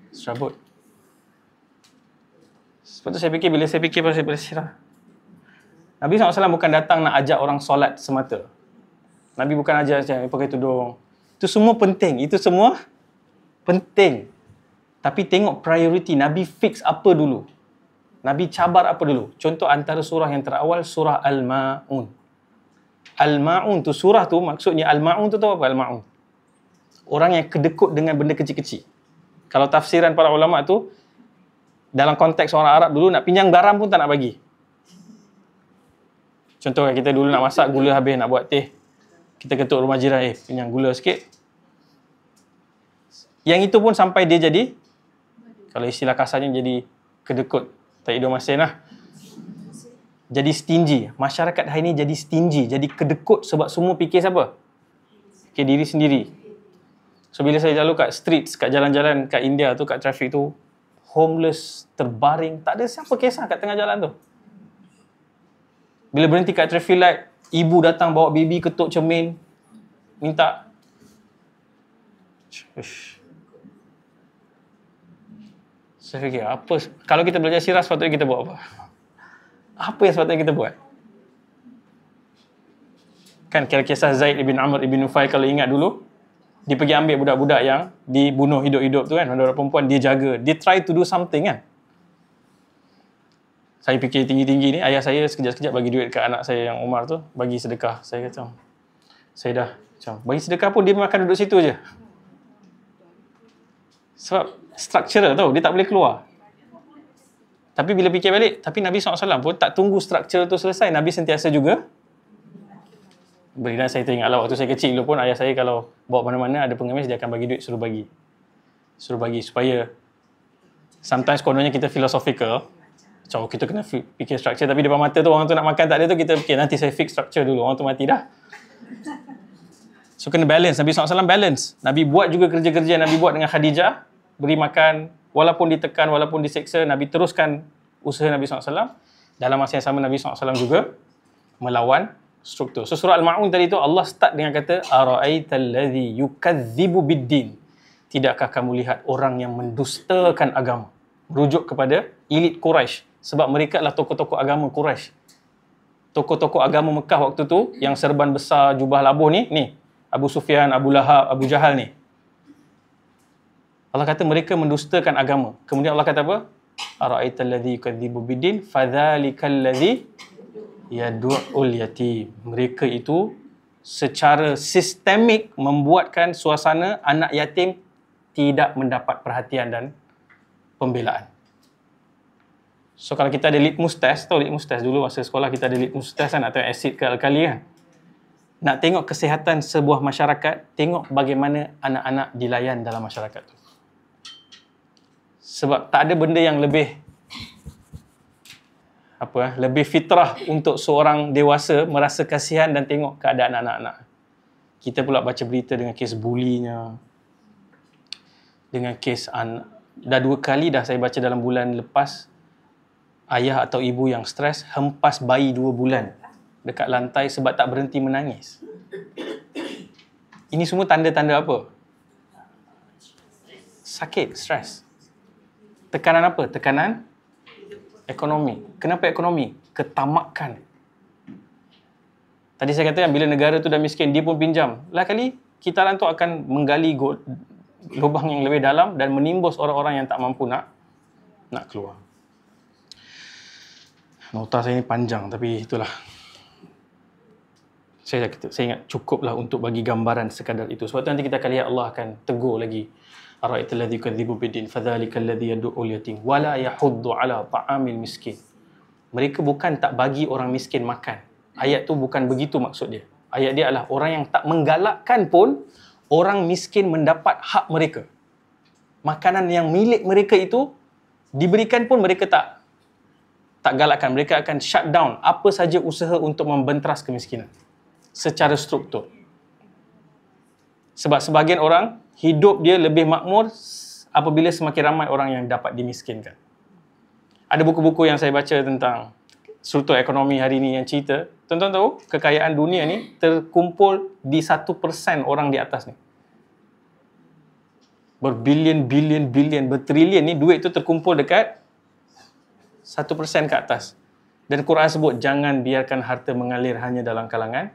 Serabut. Sebab tu saya fikir, bila saya fikir pasal sirah, Nabi SAW bukan datang nak ajak orang solat semata. Nabi bukan ajar macam pakai tudung. Itu semua penting. Itu semua penting. Tapi tengok priority. Nabi fix apa dulu? Nabi cabar apa dulu? Contoh antara surah yang terawal, surah Al-Ma'un. Al-Ma'un tu, surah tu maksudnya, Al-Ma'un tu tahu apa Al-Ma'un? Orang yang kedekut dengan benda kecil-kecil. Kalau tafsiran para ulama tu, dalam konteks orang Arab dulu, nak pinjam garam pun tak nak bagi. Contoh kita dulu nak masak, gula habis, nak buat teh. Kita ketuk rumah jiran, pinjam gula sikit. Yang itu pun sampai dia jadi, kalau istilah kasarnya jadi kedekut. Tak hidup masin lah. Jadi stingy. Masyarakat hari ni jadi stingy, jadi kedekut sebab semua fikir siapa? Fikir diri sendiri. So, bila saya lalu kat streets, kat jalan-jalan kat India tu, kat trafik tu, homeless, terbaring, tak ada siapa kisah kat tengah jalan tu. Bila berhenti kat traffic light, ibu datang bawa baby ketuk cermin, minta. Saya fikir, kalau kita belajar sirah, sepatutnya kita buat apa? Apa yang sepatutnya kita buat? Kan kisah Zaid ibn Amr ibn Nufail, kalau ingat dulu, dia pergi ambil budak-budak yang dibunuh hidup-hidup tu kan, budak-budak perempuan, dia jaga, dia try to do something kan. Saya fikir tinggi-tinggi ni, ayah saya sekejap-sekejap bagi duit kat anak saya yang Umar tu, bagi sedekah. Saya kata, saya dah bagi sedekah pun dia makan duduk situ je. Sebab structural tau, dia tak boleh keluar. Tapi bila fikir balik, tapi Nabi SAW pun tak tunggu structural tu selesai. Nabi sentiasa juga beri. Dan saya teringatlah waktu saya kecil dulu pun, ayah saya kalau bawa mana-mana ada pengemis, dia akan bagi duit, suruh bagi supaya sometimes kononnya kita philosophical, macam kita kena fikir structure, tapi depan mata tu orang tu nak makan tak ada tu, kita fikir nanti saya fix structure dulu, orang tu mati dah. So kena balance. Nabi SAW balance. Nabi buat juga kerja-kerja yang Nabi buat dengan Khadijah, beri makan, walaupun ditekan, walaupun diseksa, Nabi teruskan usaha Nabi SAW. Dalam masa yang sama, Nabi SAW juga melawan struktur. So surah Al-Ma'un tadi tu Allah start dengan kata ara'aital ladzi yukadzibu biddin. Tidakkah kamu lihat orang yang mendustakan agama? Merujuk kepada elit Quraisy, sebab mereka adalah tokoh-tokoh agama Quraisy. Tokoh-tokoh agama Mekah waktu tu yang serban besar, jubah labuh ni Abu Sufyan, Abu Lahab, Abu Jahal ni. Allah kata mereka mendustakan agama. Kemudian Allah kata apa? Ara'aital ladzi yukadzibu biddin fadzalikal ladzi yad'ul yatim. Mereka itu secara sistemik membuatkan suasana anak yatim tidak mendapat perhatian dan pembelaan. So kalau kita ada litmus test, tahu litmus test dulu masa sekolah kita ada litmus test kan, atau asid ke alkali kan. Nak tengok kesihatan sebuah masyarakat, tengok bagaimana anak-anak dilayan dalam masyarakat tu. Sebab tak ada benda yang lebih lebih fitrah untuk seorang dewasa merasa kasihan dan tengok keadaan anak-anak. Kita pula baca berita dengan kes bulinya, dengan kes dah 2 kali dah saya baca dalam bulan lepas, ayah atau ibu yang stres hempas bayi 2 bulan dekat lantai sebab tak berhenti menangis. Ini semua tanda-tanda apa? Sakit, stres. Tekanan apa? Tekanan ekonomi. Kenapa ekonomi? Ketamakan. Tadi saya kata yang bila negara tu dah miskin, dia pun pinjam. Lah kali, kitaran tu akan menggali lubang yang lebih dalam dan menimbus orang-orang yang tak mampu nak keluar. Nota saya ni panjang, tapi itulah. Saya ingat cukuplah untuk bagi gambaran sekadar itu. Sebab tu nanti kita akan lihat Allah akan tegur lagi. Ara'aital ladzi yukadzibu biddin fadzalikal ladzi yad'ul yatim wa la yahuddu 'ala ta'amil miskin. Mereka bukan tak bagi orang miskin makan. Ayat tu bukan begitu maksud dia. Ayat dia adalah orang yang tak menggalakkan pun orang miskin mendapat hak mereka. Makanan yang milik mereka itu diberikan pun mereka tak galakkan. Mereka akan shut down apa saja usaha untuk membentras kemiskinan secara struktur. Sebab sebahagian orang hidup dia lebih makmur apabila semakin ramai orang yang dapat dimiskinkan. Ada buku-buku yang saya baca tentang struktur ekonomi hari ini yang cerita, tuan-tuan tahu kekayaan dunia ni terkumpul di 1% orang di atas ni. Berbilion, bertrilion ni duit tu terkumpul dekat 1% ke atas. Dan Quran sebut jangan biarkan harta mengalir hanya dalam kalangan.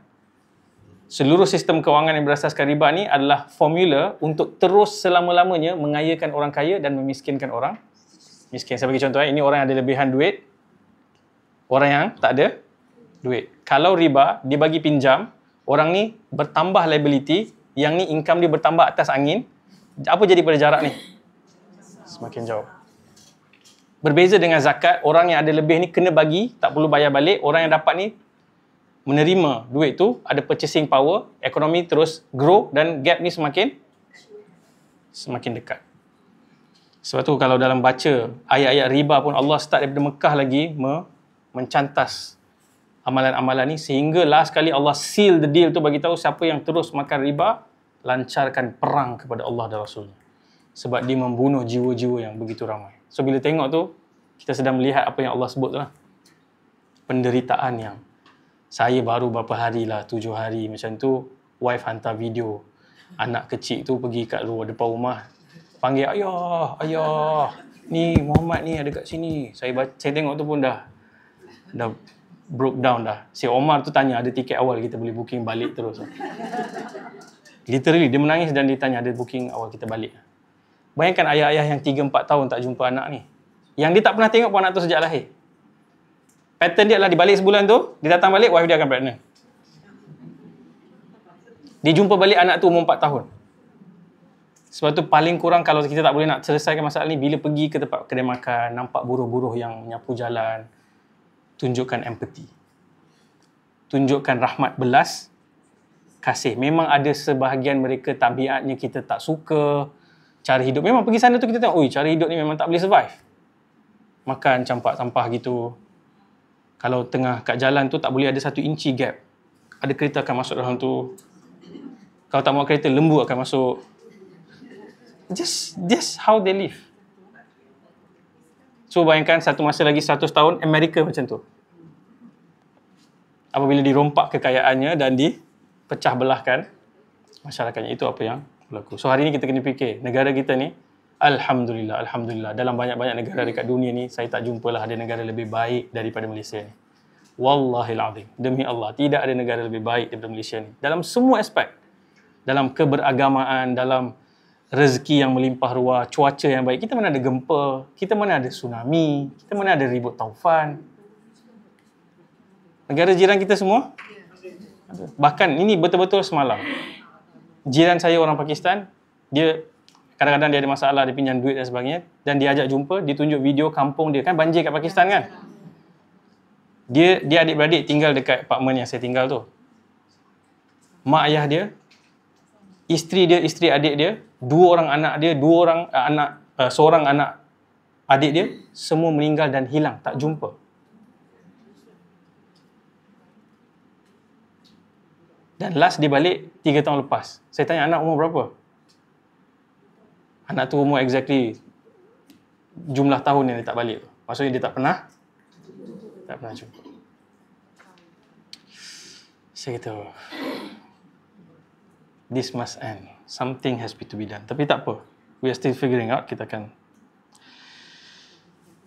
Seluruh sistem kewangan yang berasaskan riba ni adalah formula untuk terus selama-lamanya mengayakan orang kaya dan memiskinkan orang miskin. Saya bagi contoh, ini orang yang ada lebihan duit, orang yang tak ada duit. Kalau riba, dia bagi pinjam, orang ni bertambah liability, yang ni income dia bertambah atas angin. Apa jadi pada jarak ni? Semakin jauh. Berbeza dengan zakat, orang yang ada lebih ni kena bagi, tak perlu bayar balik. Orang yang dapat ni menerima duit tu, ada purchasing power, ekonomi terus grow dan gap ni semakin dekat. Sebab tu kalau dalam baca ayat-ayat riba pun Allah start daripada Mekah lagi mencantas amalan-amalan ni sehingga last kali Allah seal the deal tu bagi tahu siapa yang terus makan riba, lancarkan perang kepada Allah dan Rasulnya. Sebab dia membunuh jiwa-jiwa yang begitu ramai. So bila tengok tu, kita sedang melihat apa yang Allah sebut tu lah. Penderitaan yang saya baru berapa hari lah, 7 hari macam tu, wife hantar video anak kecil tu pergi kat luar depan rumah, panggil ayah, ni Muhammad ni ada kat sini. Saya tengok tu pun dah broke down dah. Si Omar tu tanya ada tiket awal, kita boleh booking balik terus. Literally dia menangis dan dia tanya ada booking awal, kita balik. Bayangkan ayah-ayah yang 3-4 tahun tak jumpa anak ni, yang dia tak pernah tengok pun anak tu sejak lahir. Pattern dia adalah di balik sebulan tu, dia datang balik, wife dia akan pregnant. Dia jumpa balik anak tu umur 4 tahun. Sebab tu paling kurang kalau kita tak boleh nak selesaikan masalah ni, bila pergi ke tempat kedai makan, nampak buruh-buruh yang menyapu jalan, tunjukkan empathy. Tunjukkan rahmat belas kasih. Memang ada sebahagian mereka tabiatnya kita tak suka, cara hidup. Memang pergi sana tu kita tengok, cara hidup ni memang tak boleh survive. Makan campak sampah gitu. Kalau tengah kat jalan tu tak boleh ada 1 inci gap. Ada kereta akan masuk dalam tu. Kalau tak mau kereta, lembu akan masuk. Just how they live. So bayangkan satu masa lagi 100 tahun Amerika macam tu. Apabila dirompak kekayaannya dan dipecah belahkan masyarakatnya, itu apa yang berlaku. So hari ni kita kena fikir, negara kita ni Alhamdulillah, dalam banyak-banyak negara dekat dunia ni, saya tak jumpalah ada negara lebih baik daripada Malaysia ni. Wallahil azim, demi Allah, tidak ada negara lebih baik daripada Malaysia ni. Dalam semua aspek. Dalam keberagamaan, dalam rezeki yang melimpah ruah, cuaca yang baik. Kita mana ada gempa, kita mana ada tsunami, kita mana ada ribut taufan. Negara jiran kita semua ada. Bahkan ini betul-betul semalam, jiran saya orang Pakistan, dia kadang-kadang dia ada masalah, dia pinjam duit dan sebagainya, dan dia ajak jumpa, dia tunjuk video kampung dia. Kan banjir kat Pakistan kan? Dia adik-beradik tinggal dekat apartmen yang saya tinggal tu. Mak ayah dia, isteri dia, isteri adik dia, 2 orang anak dia, 2 orang seorang anak adik dia, semua meninggal dan hilang, tak jumpa. Dan last dia balik 3 tahun lepas. Saya tanya anak umur berapa? Anak tu umur exactly jumlah tahun yang dia tak balik. Maksudnya dia tak pernah jumpa. Saya kata, this must end. Something has to be done. Tapi tak apa. We are still figuring out. Kita akan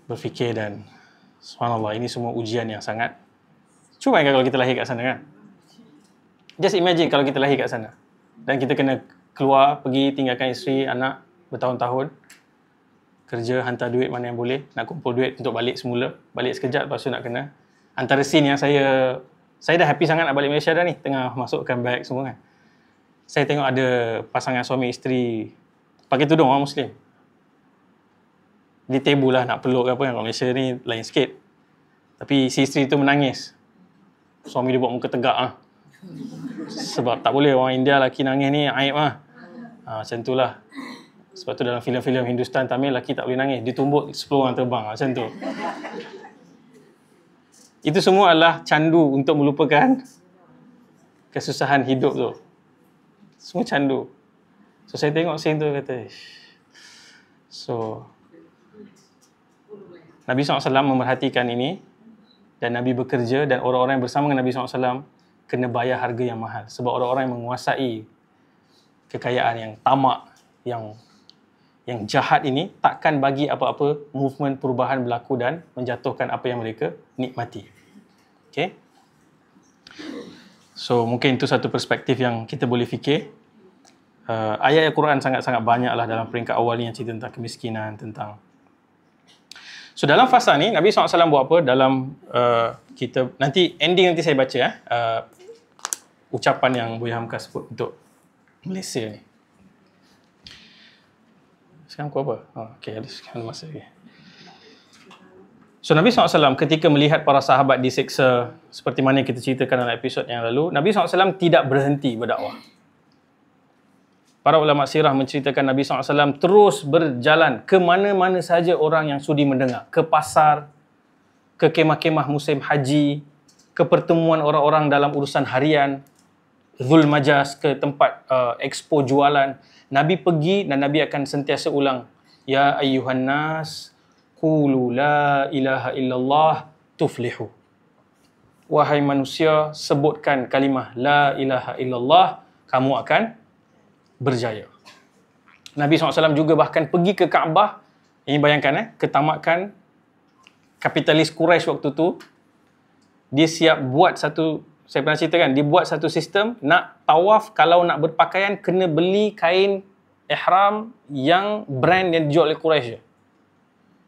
berfikir dan subhanallah, ini semua ujian yang sangat. Cuba kalau kita lahir kat sana kan. Just imagine kalau kita lahir kat sana. Dan kita kena keluar, pergi tinggalkan isteri, anak bertahun-tahun. Kerja, hantar duit mana yang boleh. Nak kumpul duit untuk balik semula. Balik sekejap, lepas tu nak kena. Antara scene yang saya dah happy sangat nak balik Malaysia dah ni. Tengah masukkan bag semua kan. Saya tengok ada pasangan suami isteri pakai tudung orang Muslim. Di table lah nak peluk ke apa kan. Kalau Malaysia ni lain sikit. Tapi si isteri tu menangis. Suami dia buat muka tegak lah. Sebab tak boleh orang India lelaki nangis ni aib lah. Macam tu lah. Sebab tu dalam filem-filem Hindustan, Tamil, lelaki tak boleh nangis. Ditumbuk 10 orang terbang macam tu. Itu semua adalah candu untuk melupakan kesusahan hidup tu. Semua candu. So saya tengok scene tu kata, so Nabi SAW memerhatikan ini dan Nabi bekerja dan orang-orang yang bersama dengan Nabi SAW kena bayar harga yang mahal. Sebab orang-orang yang menguasai kekayaan yang tamak, yang jahat ini takkan bagi apa-apa movement perubahan berlaku dan menjatuhkan apa yang mereka nikmati. Okay? So mungkin itu satu perspektif yang kita boleh fikir. Ayat Al-Quran sangat-sangat banyaklah dalam peringkat awal ni yang cerita tentang kemiskinan, tentang. So dalam fasa ni Nabi SAW buat apa? Dalam kita nanti ending nanti saya baca ucapan yang Buya Hamka sebut untuk Malaysia ni. Sekarang aku apa? Okay, ada masa lagi. So Nabi SAW ketika melihat para sahabat disiksa seperti mana kita ceritakan dalam episod yang lalu, Nabi SAW tidak berhenti berdakwah. Para ulama sirah menceritakan Nabi SAW terus berjalan ke mana-mana saja orang yang sudi mendengar. Ke pasar, ke kemah-kemah musim haji, ke pertemuan orang-orang dalam urusan harian, Dhul Majas, ke tempat expo jualan. Nabi pergi dan Nabi akan sentiasa ulang, Ya ayyuhan nas, qulu la ilaha illallah tuflihu. Wahai manusia, sebutkan kalimah la ilaha illallah, kamu akan berjaya. Nabi SAW juga bahkan pergi ke Kaabah. Ini bayangkan ketamakan kapitalis Quraisy waktu tu. Dia siap buat satu, saya pernah ceritakan, dia buat satu sistem, nak tawaf, kalau nak berpakaian, kena beli kain ihram yang brand yang dijual oleh Quraisy je.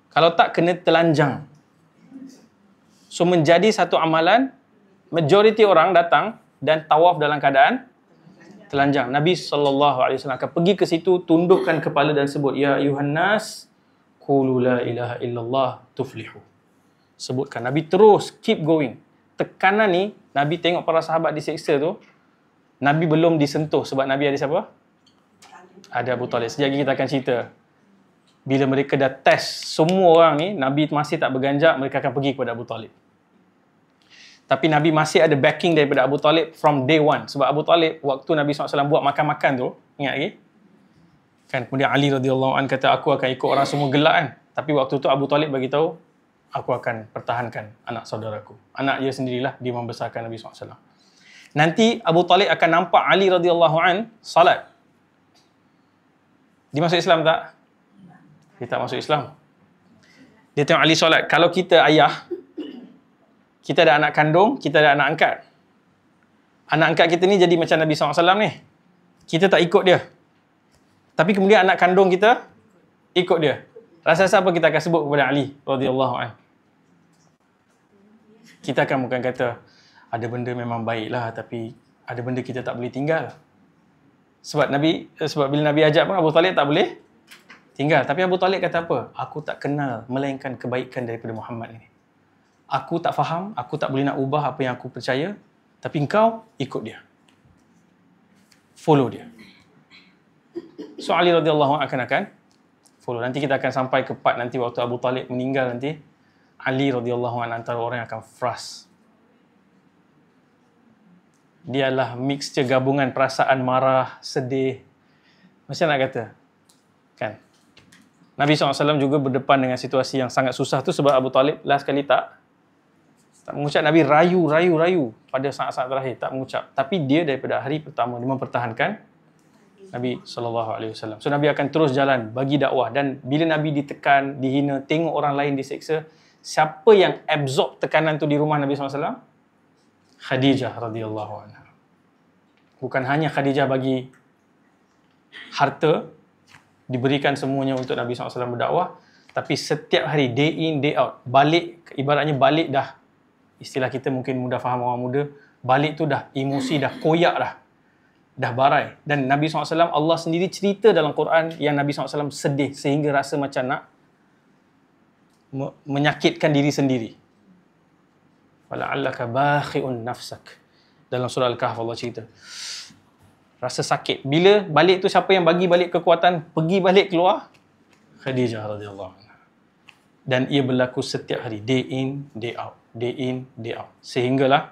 Kalau tak, kena telanjang. So, menjadi satu amalan, majoriti orang datang dan tawaf dalam keadaan telanjang. Nabi SAW akan pergi ke situ, tundukkan kepala dan sebut, Ya ayuhan nas, qulu la ilaha illallah tuflihu. Sebutkan. Nabi terus keep going. Tekanan ni, Nabi tengok para sahabat disiksa tu, Nabi belum disentuh sebab Nabi ada siapa? Ada Abu Talib. Sekejap lagi kita akan cerita. Bila mereka dah test semua orang ni, Nabi masih tak berganjak, mereka akan pergi kepada Abu Talib. Tapi Nabi masih ada backing daripada Abu Talib from day one. Sebab Abu Talib, waktu Nabi SAW buat makan-makan tu, ingat lagi? Kan, kemudian Ali radhiyallahu anhu kata, aku akan ikut orang semua gelak kan. Tapi waktu tu Abu Talib bagi tahu, aku akan pertahankan anak saudaraku. Anak dia sendirilah, dia membesarkan Nabi SAW. Nanti Abu Talib akan nampak Ali radhiyallahu anhu salat. Dia masuk Islam tak? Dia tak masuk Islam. Dia tengok Ali solat. Kalau kita ayah, kita ada anak kandung, kita ada anak angkat. Anak angkat kita ni jadi macam Nabi SAW ni. Kita tak ikut dia. Tapi kemudian anak kandung kita ikut dia. Rasa-rasa apa kita akan sebut kepada Ali radhiyallahu anhu? Kita akan bukan kata, ada benda memang baiklah, tapi ada benda kita tak boleh tinggal. Sebab bila Nabi ajak pun Abu Talib tak boleh tinggal. Tapi Abu Talib kata apa? Aku tak kenal melainkan kebaikan daripada Muhammad ini. Aku tak faham, aku tak boleh nak ubah apa yang aku percaya, tapi engkau ikut dia. Follow dia. So Ali radhiyallahu anhu akan follow. Nanti kita akan sampai ke part nanti waktu Abu Talib meninggal nanti. Ali radhiyallahu anhu antara orang yang akan frust. Dia adalah mixture gabungan perasaan marah, sedih. Macam nak kata? Kan? Nabi SAW juga berdepan dengan situasi yang sangat susah tu sebab Abu Talib last kali tak mengucap. Nabi rayu pada saat-saat terakhir, tak mengucap. Tapi dia daripada hari pertama, dia mempertahankan Nabi SAW. So Nabi akan terus jalan, bagi dakwah. Dan bila Nabi ditekan, dihina, tengok orang lain diseksa, siapa yang absorb tekanan tu di rumah Nabi SAW? Khadijah radhiyallahu anha. Bukan hanya Khadijah bagi harta, diberikan semuanya untuk Nabi SAW berdakwah, tapi setiap hari, day in, day out, balik, ibaratnya balik dah, istilah kita mungkin mudah faham orang muda, balik tu dah emosi, dah koyak dah barai. Dan Nabi SAW, Allah sendiri cerita dalam Quran yang Nabi SAW sedih sehingga rasa macam nak menyakitkan diri sendiri. Wala'allaka bakhi'un nafsak. Dalam surah Al-Kahf Allah cerita. Rasa sakit. Bila balik tu, siapa yang bagi balik kekuatan pergi balik keluar? Khadijah radhiyallahu anha. Dan ia berlaku setiap hari, day in, day out, day in, day out. Sehinggalah,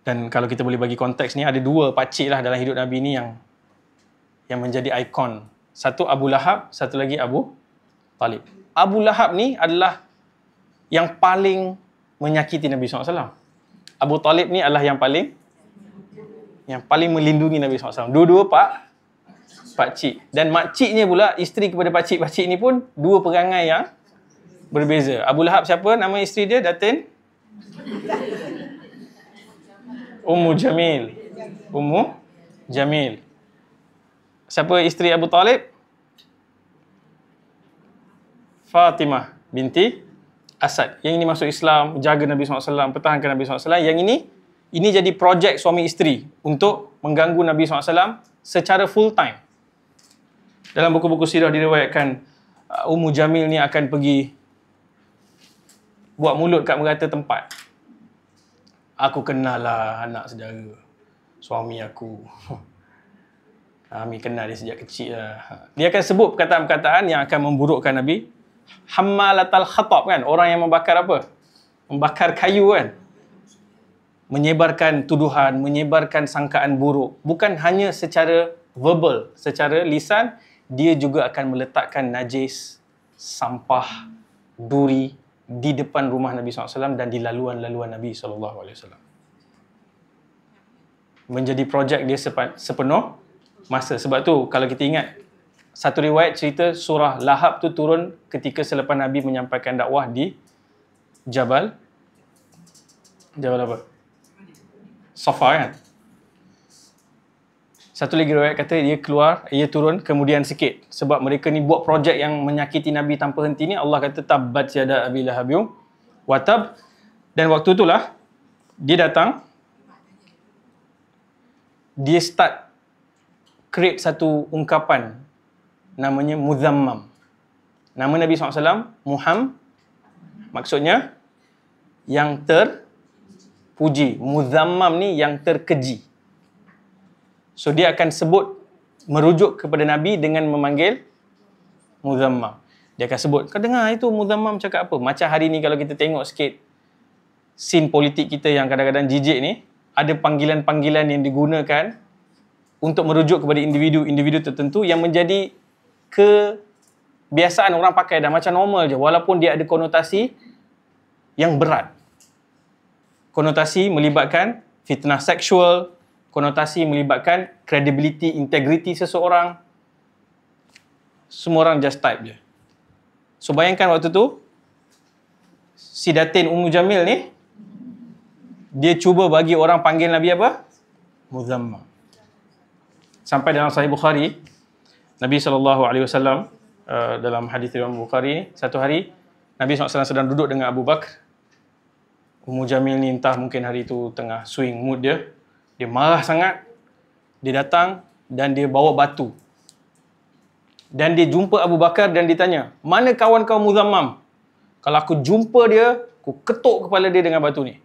dan kalau kita boleh bagi konteks ni, ada dua pakcik lah dalam hidup Nabi ni yang menjadi ikon. Satu Abu Lahab, satu lagi Abu Talib. Abu Lahab ni adalah yang paling menyakiti Nabi SAW. Abu Talib ni adalah yang paling melindungi Nabi SAW. Dua-dua pakcik. Dan makciknya pula, isteri kepada pakcik-pakcik ni pun dua perangai yang berbeza. Abu Lahab siapa? Nama isteri dia Datin Ummu Jamil. Siapa isteri Abu Talib? Fatimah binti Asad. Yang ini masuk Islam, jaga Nabi SAW, pertahankan Nabi SAW. Yang ini jadi projek suami isteri untuk mengganggu Nabi SAW secara full time. Dalam buku-buku sirah diriwayatkan, Ummu Jamil ni akan pergi buat mulut kat merata tempat. Aku kenal lah anak saudara suami aku. Kami kenal dia sejak kecil lah. Dia akan sebut perkataan-perkataan yang akan memburukkan Nabi. Hammalatal khatab kan, orang yang membakar apa? Membakar kayu kan. Menyebarkan tuduhan, menyebarkan sangkaan buruk. Bukan hanya secara verbal, secara lisan, dia juga akan meletakkan najis, sampah, duri di depan rumah Nabi SAW dan di laluan-laluan Nabi SAW. Menjadi projek dia sepenuh masa. Sebab tu kalau kita ingat, satu riwayat cerita surah Lahab tu turun ketika selepas Nabi menyampaikan dakwah di Jabal apa? Safa kan? Satu lagi riwayat kata ia turun kemudian sikit. Sebab mereka ni buat projek yang menyakiti Nabi tanpa henti ni. Allah kata tabbat yada abi lahabim wa tab. Dan waktu itulah dia datang, dia start create satu ungkapan namanya Muzammam. Nama Nabi SAW Muhammad, maksudnya yang terpuji. Muzammam ni yang terkeji. So dia akan sebut, merujuk kepada Nabi dengan memanggil Muzammam. Dia akan sebut, kau dengar itu Muzammam cakap apa? Macam hari ni kalau kita tengok sikit scene politik kita yang kadang-kadang jijik ni, ada panggilan-panggilan yang digunakan untuk merujuk kepada individu-individu tertentu yang menjadi kebiasaan orang pakai dah macam normal je, walaupun dia ada konotasi yang berat. Konotasi melibatkan fitnah seksual, konotasi melibatkan credibility, integrity seseorang. Semua orang just type je. So bayangkan waktu tu si Datin Ummu Jamil ni, dia cuba bagi orang panggil Nabi apa? Muzammam. Sampai dalam Sahih Bukhari, Nabi SAW dalam hadis Imam Bukhari, satu hari Nabi SAW sedang duduk dengan Abu Bakar. Ummu Jamil ni entah mungkin hari tu tengah swing mood dia. Dia marah sangat. Dia datang dan dia bawa batu. Dan dia jumpa Abu Bakar dan ditanya, mana kawan kau Muzammam? Kalau aku jumpa dia, aku ketuk kepala dia dengan batu ni.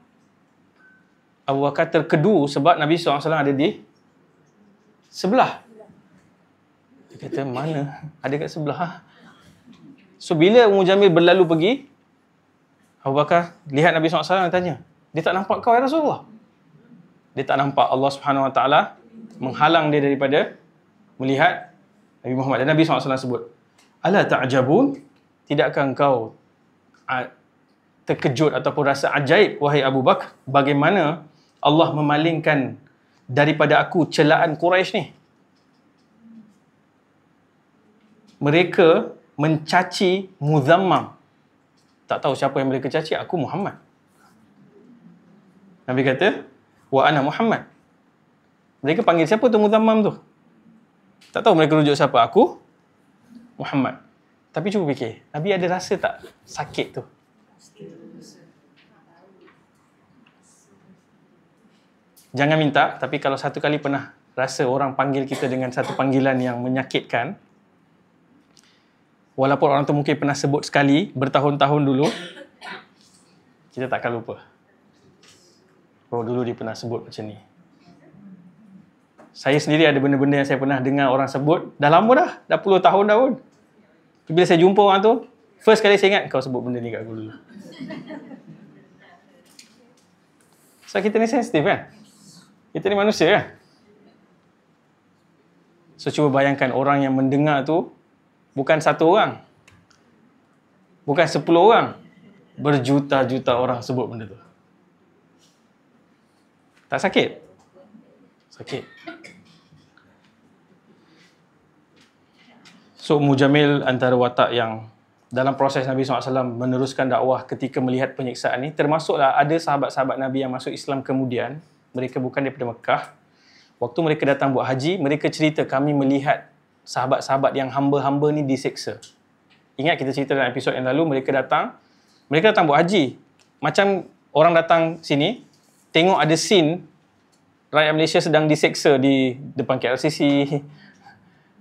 Abu Bakar terkedu sebab Nabi SAW ada di sebelah. Dia kata, mana? Ada kat sebelah. So, bila Ummu Jamil berlalu pergi, Abu Bakar lihat Nabi SAW dan tanya, dia tak nampak kau ya Rasulullah? Dia tak nampak. Allah Subhanahu Wa Taala menghalang dia daripada melihat Nabi Muhammad. Dan Nabi SAW sebut, ala ta'jabun? Tidakkah engkau terkejut ataupun rasa ajaib, wahai Abu Bakar, bagaimana Allah memalingkan daripada aku celaan Quraisy ni? Mereka mencaci Muzammam. Tak tahu siapa yang mereka caci, aku Muhammad. Nabi kata, wa ana Muhammad. Mereka panggil siapa tu Muzammam tu? Tak tahu mereka rujuk siapa. Aku Muhammad. Tapi cuba fikir, Nabi ada rasa tak sakit tu? Jangan minta, tapi kalau satu kali pernah rasa orang panggil kita dengan satu panggilan yang menyakitkan, walaupun orang tu mungkin pernah sebut sekali, bertahun-tahun dulu, kita takkan lupa. Oh, dulu dia pernah sebut macam ni. Saya sendiri ada benda-benda yang saya pernah dengar orang sebut, dah lama dah puluh tahun dah pun. Bila saya jumpa orang tu, first kali saya ingat, kau sebut benda ni kat aku dulu. So kita ni sensitif kan? Kita ni manusia kan? So cuba bayangkan orang yang mendengar tu bukan satu orang, bukan 10 orang, berjuta-juta orang sebut benda tu. Tak sakit? Sakit. So mujamil antara watak yang dalam proses Nabi SAW meneruskan dakwah ketika melihat penyiksaan ni, termasuklah ada sahabat-sahabat Nabi yang masuk Islam kemudian, mereka bukan daripada Mekah. Waktu mereka datang buat haji, mereka cerita, kami melihat sahabat-sahabat yang hamba-hamba ni diseksa. Ingat kita cerita dalam episod yang lalu, mereka datang buat haji. Macam orang datang sini, tengok ada scene rakyat Malaysia sedang diseksa di depan KLCC,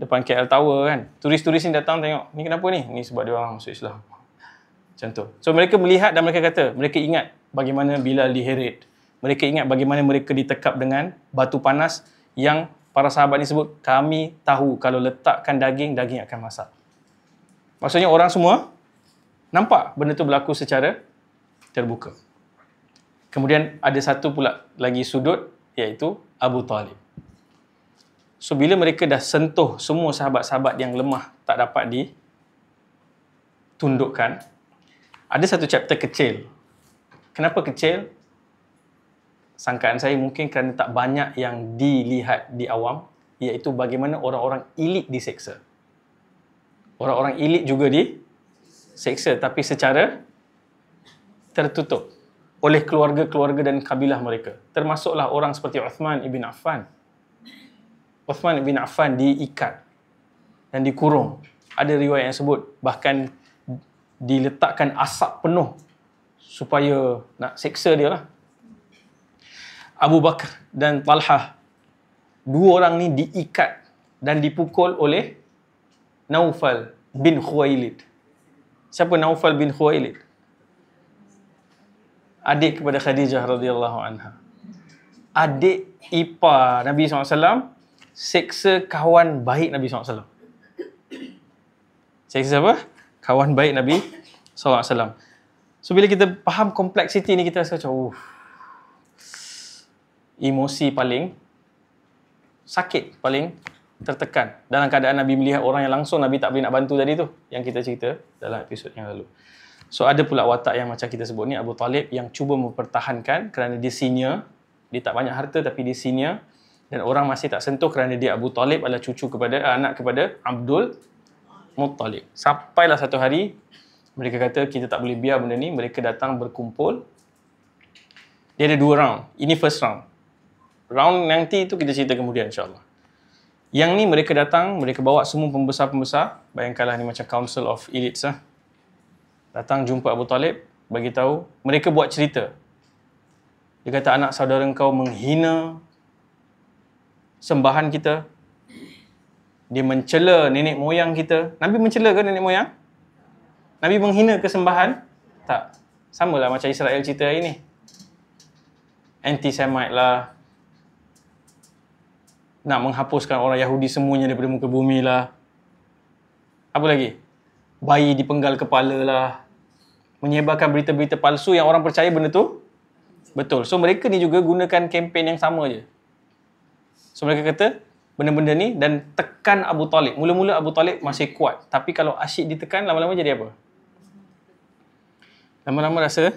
depan KL Tower kan. Turis-turis ni datang tengok, ni kenapa ni? Ni sebab dia orang masuk Islam. Macam tu. So mereka melihat dan mereka kata, mereka ingat bagaimana Bilal diheret. Mereka ingat bagaimana mereka ditekap dengan batu panas yang para sahabat ni sebut, kami tahu kalau letakkan daging, daging akan masak. Maksudnya orang semua nampak benda tu berlaku secara terbuka. Kemudian ada satu pula lagi sudut, iaitu Abu Talib. So bila mereka dah sentuh semua sahabat-sahabat yang lemah tak dapat ditundukkan, ada satu chapter kecil. Kenapa kecil? Sangkaan saya mungkin kerana tak banyak yang dilihat di awam, iaitu bagaimana orang-orang elit diseksa. Orang-orang elit juga diseksa, tapi secara tertutup oleh keluarga-keluarga dan kabilah mereka. Termasuklah orang seperti Uthman ibn Affan. Uthman ibn Affan diikat dan dikurung. Ada riwayat yang sebut bahkan diletakkan asap penuh supaya nak seksa dia lah. Abu Bakar dan Talhah, dua orang ni diikat dan dipukul oleh Naufal bin Khuwailid. Siapa Naufal bin Khuwailid? Adik kepada Khadijah radhiyallahu anha. Adik ipar Nabi SAW seksa kawan baik Nabi SAW. Seksa apa? Kawan baik Nabi SAW. So bila kita faham kompleksiti ni, kita rasa macam emosi paling sakit, paling tertekan dalam keadaan Nabi melihat orang yang langsung Nabi tak boleh nak bantu tadi tu, yang kita cerita dalam episod yang lalu. So ada pula watak yang macam kita sebut ni, Abu Talib, yang cuba mempertahankan kerana dia senior, dia tak banyak harta tapi dia senior, dan orang masih tak sentuh kerana dia Abu Talib adalah anak kepada Abdul Muttalib. Sampailah satu hari mereka kata kita tak boleh biar benda ni, mereka datang berkumpul. Dia ada 2 round. Ini first round. Round nanti tu kita cerita kemudian insyaAllah. Yang ni mereka datang, mereka bawa semua pembesar-pembesar. Bayangkanlah ni macam Council of Elites lah. Datang jumpa Abu Talib, bagi tahu, mereka buat cerita. Dia kata anak saudara kau menghina sembahan kita. Dia mencela nenek moyang kita. Nabi mencela ke nenek moyang? Nabi menghina kesembahan? Tak. Samalah macam Israel cerita hari ni. Anti-Semite lah. Nak menghapuskan orang Yahudi semuanya daripada muka bumi lah. Apa lagi? Bayi dipenggal kepala lah. Menyebarkan berita-berita palsu yang orang percaya benda tu betul. So mereka ni juga gunakan kempen yang sama je. So mereka kata benda-benda ni dan tekan Abu Talib. Mula-mula Abu Talib masih kuat. Tapi kalau asyik ditekan, lama-lama jadi apa? Lama-lama rasa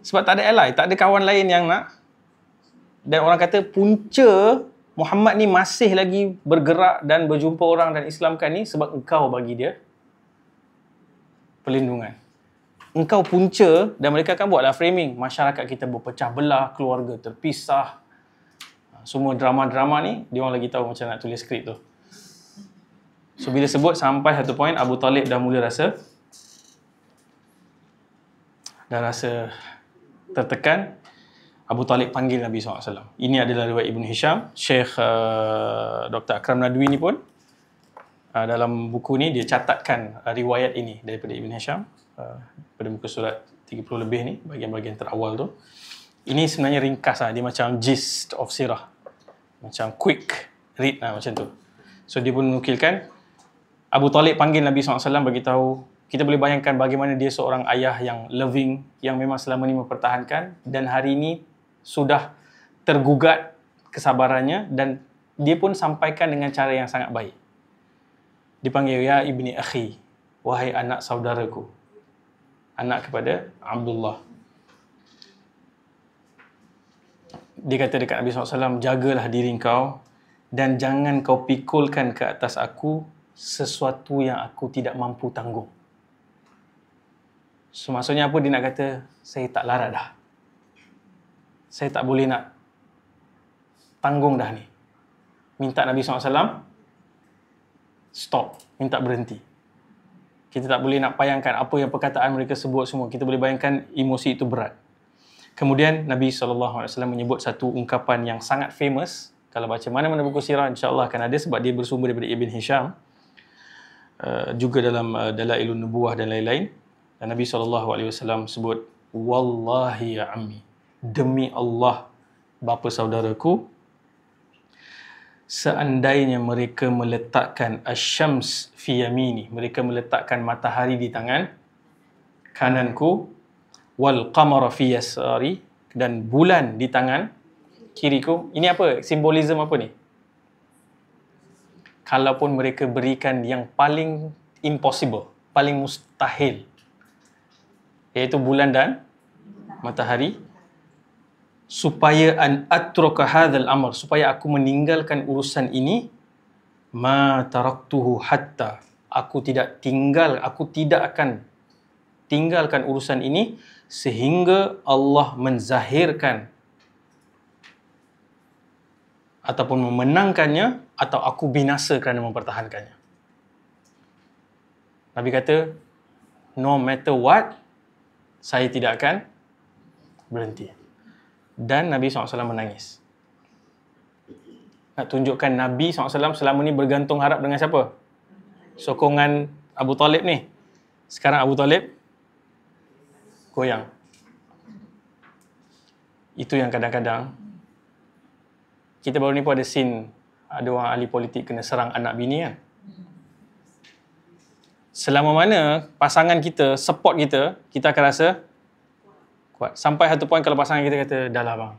sebab tak ada ally, tak ada kawan lain yang nak. Dan orang kata punca Muhammad ni masih lagi bergerak dan berjumpa orang dan Islamkan ni sebab engkau bagi dia perlindungan. Engkau punca, dan mereka akan buatlah framing. Masyarakat kita berpecah belah, keluarga terpisah, Semua drama-drama ni, dia orang lagi tahu macam nak tulis skrip tu. So bila sebut sampai satu point, Abu Talib dah mula rasa tertekan. Abu Talib panggil Nabi SAW. Ini adalah riwayat Ibn Hisham. Syekh Dr. Akram Nadwi ni pun dalam buku ni dia catatkan riwayat ini daripada Ibn Hisham pada muka surat 30 lebih ni, bahagian-bahagian terawal tu. Ini sebenarnya ringkas dia macam gist of sirah. Macam quick read macam tu. So dia pun menukilkan Abu Talib panggil Nabi SAW bagi tahu. Kita boleh bayangkan bagaimana dia seorang ayah yang loving, yang memang selama ni mempertahankan, dan hari ini sudah tergugat kesabarannya, dan dia pun sampaikan dengan cara yang sangat baik. Dipanggil, ya ibni akhi, wahai anak saudaraku. Anak kepada Abdullah. Dia kata dekat Nabi SAW, jagalah diri kau dan jangan kau pikulkan ke atas aku sesuatu yang aku tidak mampu tanggung. So, maksudnya apa dia nak kata? Saya tak larat dah. Saya tak boleh nak tanggung dah ni. Minta Nabi SAW stop, minta berhenti. Kita tak boleh nak bayangkan apa yang perkataan mereka sebut semua. Kita boleh bayangkan emosi itu berat. Kemudian Nabi SAW menyebut satu ungkapan yang sangat famous. Kalau baca mana-mana buku sirah, insyaAllah akan ada sebab dia bersumber daripada Ibn Hisham. Juga dalam Dalailun Nubuwah dan lain-lain. Dan Nabi SAW sebut, Wallahi ya ammi, demi Allah, bapa saudaraku, seandainya mereka meletakkan asyams fi yamini, mereka meletakkan matahari di tangan kananku, wal qamara fi yasari, dan bulan di tangan kiriku. Ini apa? Simbolisme apa ni? Kalaupun mereka berikan yang paling impossible, paling mustahil, iaitu bulan dan matahari, supaya an atruka hadzal amr, supaya aku meninggalkan urusan ini, ma taraktuhu hatta, aku tidak akan tinggalkan urusan ini sehingga Allah menzahirkan ataupun memenangkannya, atau aku binasa kerana mempertahankannya. Nabi kata, no matter what, saya tidak akan berhenti. Dan Nabi SAW menangis. Nak tunjukkan Nabi SAW selama ni bergantung harap dengan siapa? Sokongan Abu Talib ni. Sekarang Abu Talib goyang. Itu yang kadang-kadang kita baru ni pun ada scene, ada orang ahli politik kena serang anak bini kan. Selama mana pasangan kita support kita, kita akan rasa kuat. Sampai satu point kalau pasangan kita kata, dah lah bang,